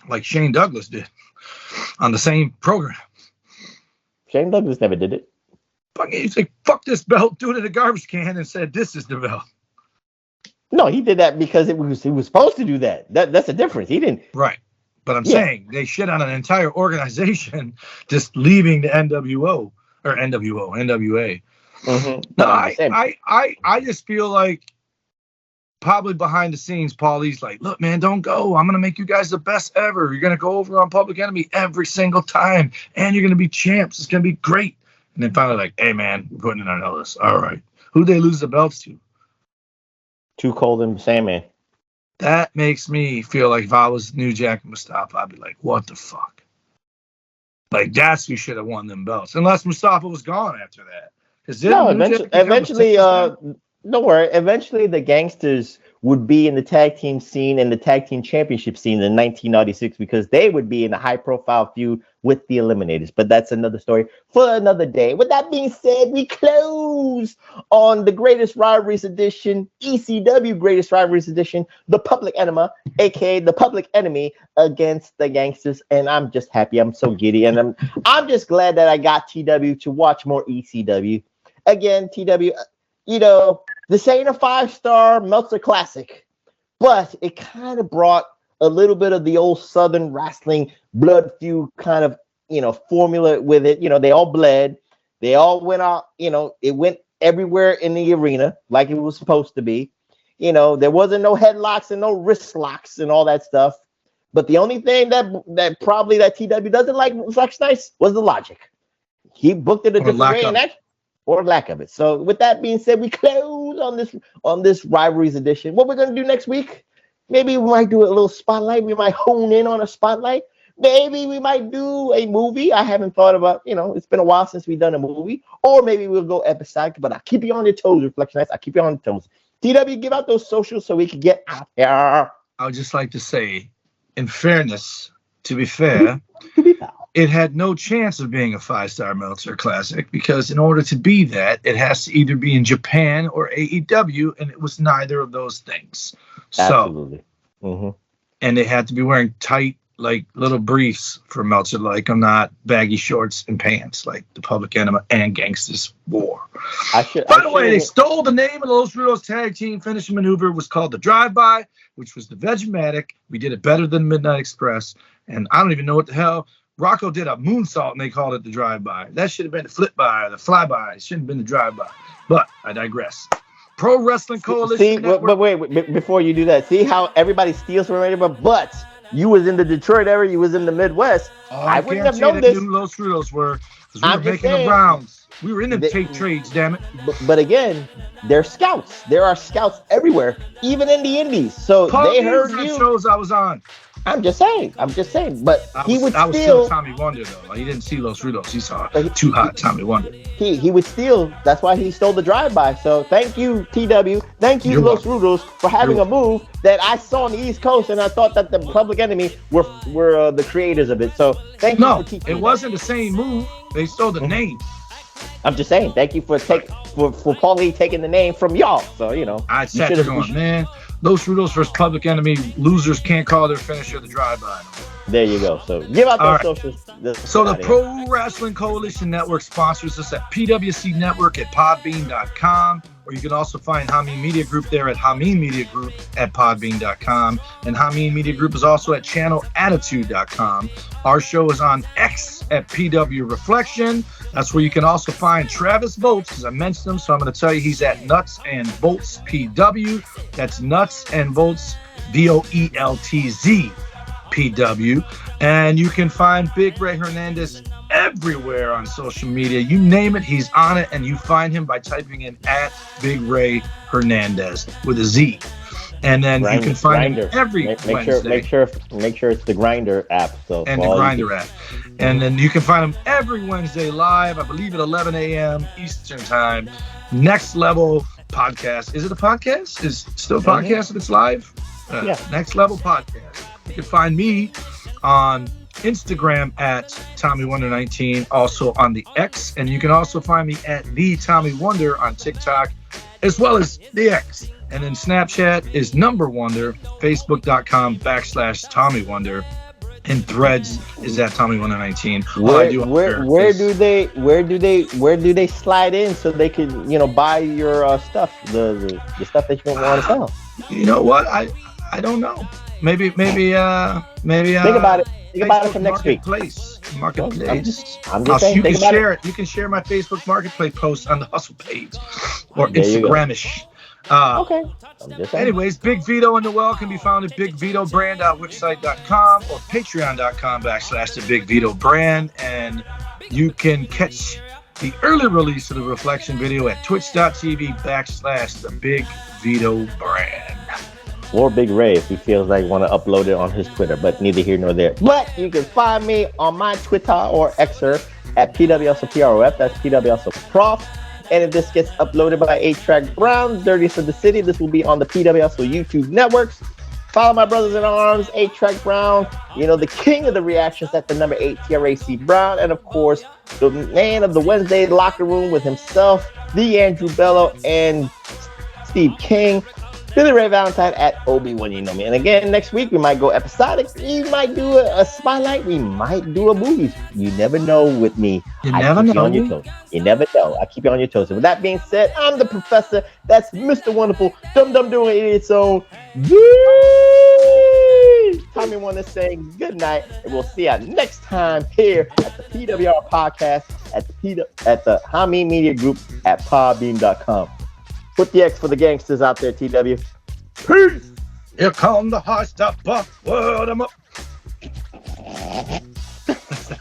Like Shane Douglas did on the same program. Shane Douglas never did it. He's like, fuck this belt, threw it in a garbage can and said, this is the belt. No, he did that because he was supposed to do that. That's a difference. He didn't. Right. But I'm saying they shit on an entire organization just leaving the NWA. Mm-hmm. No, I just feel like probably behind the scenes, Paulie's like, look, man, don't go. I'm going to make you guys the best ever. You're going to go over on Public Enemy every single time, and you're going to be champs. It's going to be great. And then finally like, hey, man, we're putting it on Ellis. All right. Who'd they lose the belts to? Too Cold and Sandman. That makes me feel like if I was New Jack and Mustafa, I'd be like, what the fuck? Like, that's who should have won them belts. Unless Mustafa was gone after that. Eventually, don't worry. Eventually, the Gangstas would be in the tag team scene and the tag team championship scene in 1996 because they would be in a high-profile feud with the Eliminators. But that's another story for another day. With that being said, we close on the Greatest Rivalries Edition, ECW Greatest Rivalries Edition, the Public Enemy, a.k.a. the Public Enemy against the Gangstas. And I'm just happy. I'm so giddy. And I'm just glad that I got TW to watch more ECW. Again, TW, this ain't a 5-star Meltzer Classic, but it kind of brought a little bit of the old Southern wrestling blood feud kind of, formula with it. They all bled. They all went out, it went everywhere in the arena like it was supposed to be. There wasn't no headlocks and no wrist locks and all that stuff. But the only thing that probably that TW doesn't like Flex Nice was the logic. He booked it a different way or lack of it. So with that being said, we close on this Rivalries Edition. What we're going to do next week, maybe we might do a little spotlight. We might hone in on a spotlight. Maybe we might do a movie. I haven't thought about, it's been a while since we've done a movie. Or maybe we'll go episodic, but I'll keep you on your toes, Reflection Nights. I'll keep you on your toes. TW, give out those socials so we can get out here. I would just like to say, in fairness, to be fair, it had no chance of being a 5-star Meltzer Classic because in order to be that, it has to either be in Japan or AEW, and it was neither of those things. Absolutely. And they had to be wearing tight, like little briefs for Meltzer, like I'm not baggy shorts and pants like the Public Enemy and Gangstas wore. By the way, they stole the name of the Los Rudos tag team finishing maneuver. It was called the Drive-By, which was the Vegematic. We did it better than Midnight Express, and I don't even know what the hell Rocco did a moonsault and they called it the drive-by. That should have been the flip-by or the fly-by. It shouldn't have been the drive-by. But I digress. Pro Wrestling Coalition. But wait, before you do that, see how everybody steals from everybody, but you was in the Detroit area, you was in the Midwest. I wouldn't have known this. Los Rudos were, because we were making the rounds. We were in the tape trades, damn it. But again, they're scouts. There are scouts everywhere, even in the indies. So they heard you. Shows I was on. I'm just saying. But I was still Tommy Wonder though. He didn't see Los Rudos. He saw Too Hot Tommy Wonder. He would steal. That's why he stole the drive-by. So thank you, TW. Thank you, Los Rudos, for having a move that I saw on the East Coast, and I thought that the Public Enemy were the creators of it. So thank you for teaching me. It wasn't the same move. They stole the name. I'm just saying. Thank you for Paul Lee taking the name from y'all. So I sat there going, man. Los Rudos versus Public Enemy. Losers can't call their finisher the drive-by. There you go. So give out those socials. So the Pro Wrestling Coalition Network sponsors us at PWC Network at podbean.com, or you can also find Hameen Media Group there at Hameen Media Group at podbean.com. And Hameen Media Group is also at channelattitude.com. Our show is on X at PW Reflection. That's where you can also find Travis Bolts, because I mentioned him, so I'm going to tell you he's at Nuts and Bolts PW. That's Nuts and Bolts, VOELTZ PW. And you can find Big Ray Hernandez everywhere on social media. You name it, he's on it, and you find him by typing in at Big Ray Hernandez with a Z. And then you can find him every Wednesday. Make sure it's the Grindr app. And the Grindr app. And then you can find him every Wednesday live, I believe at 11 a.m. Eastern Time. Next Level Podcast. Is it a podcast? Is it still a podcast if it's live? Yeah. Next Level Podcast. You can find me on Instagram at TommyWonder19, also on the X. And you can also find me at the Tommy Wonder on TikTok, as well as the X. And then Snapchat is #Wonder, Facebook.com/Tommy Wonder, and Threads is at TommyWonder19. Where do they slide in so they can buy your stuff, the stuff that you want to sell? You know what? I don't know. Maybe think about it. Think about it for next week. Marketplace. I'm just saying. You can share it. You can share my Facebook Marketplace post on the Hustle page or Instagramish. Okay. Anyways, Big Vito and Noel can be found at bigvitobrand.wixsite.com or patreon.com/the Big Vito Brand. And you can catch the early release of the Reflection video at twitch.tv/the Big Vito Brand. Or Big Ray if he feels like want to upload it on his Twitter, but neither here nor there. But you can find me on my Twitter or Xer at PWSOPROF. That's PWSOPROF. And if this gets uploaded by 8-Track Brown, Dirtiest of the City, this will be on the PWSO YouTube networks. Follow my brothers in arms, 8-Track Brown, the king of the reactions at the number 8, TRAC Brown. And of course, the man of the Wednesday locker room with himself, the Andrew Bello and Steve King. Billy Ray Valentine at Obi-Wan, you know me. And again, next week we might go episodic. We might do a spotlight. We might do a movie. You never know with me. You never know. You never know. I keep you on your toes. And with that being said, I'm the professor. That's Mr. Wonderful. Dum doing its own. Tommy Wonder saying good night, and we'll see you next time here at the PWR Podcast at the Hameen Media Group at podbean.com. Put the X for the gangsters out there, TW. Peace! Here come the high stepper. Word 'em up.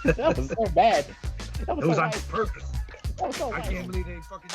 That was so bad. It was on purpose. I can't believe they fucking...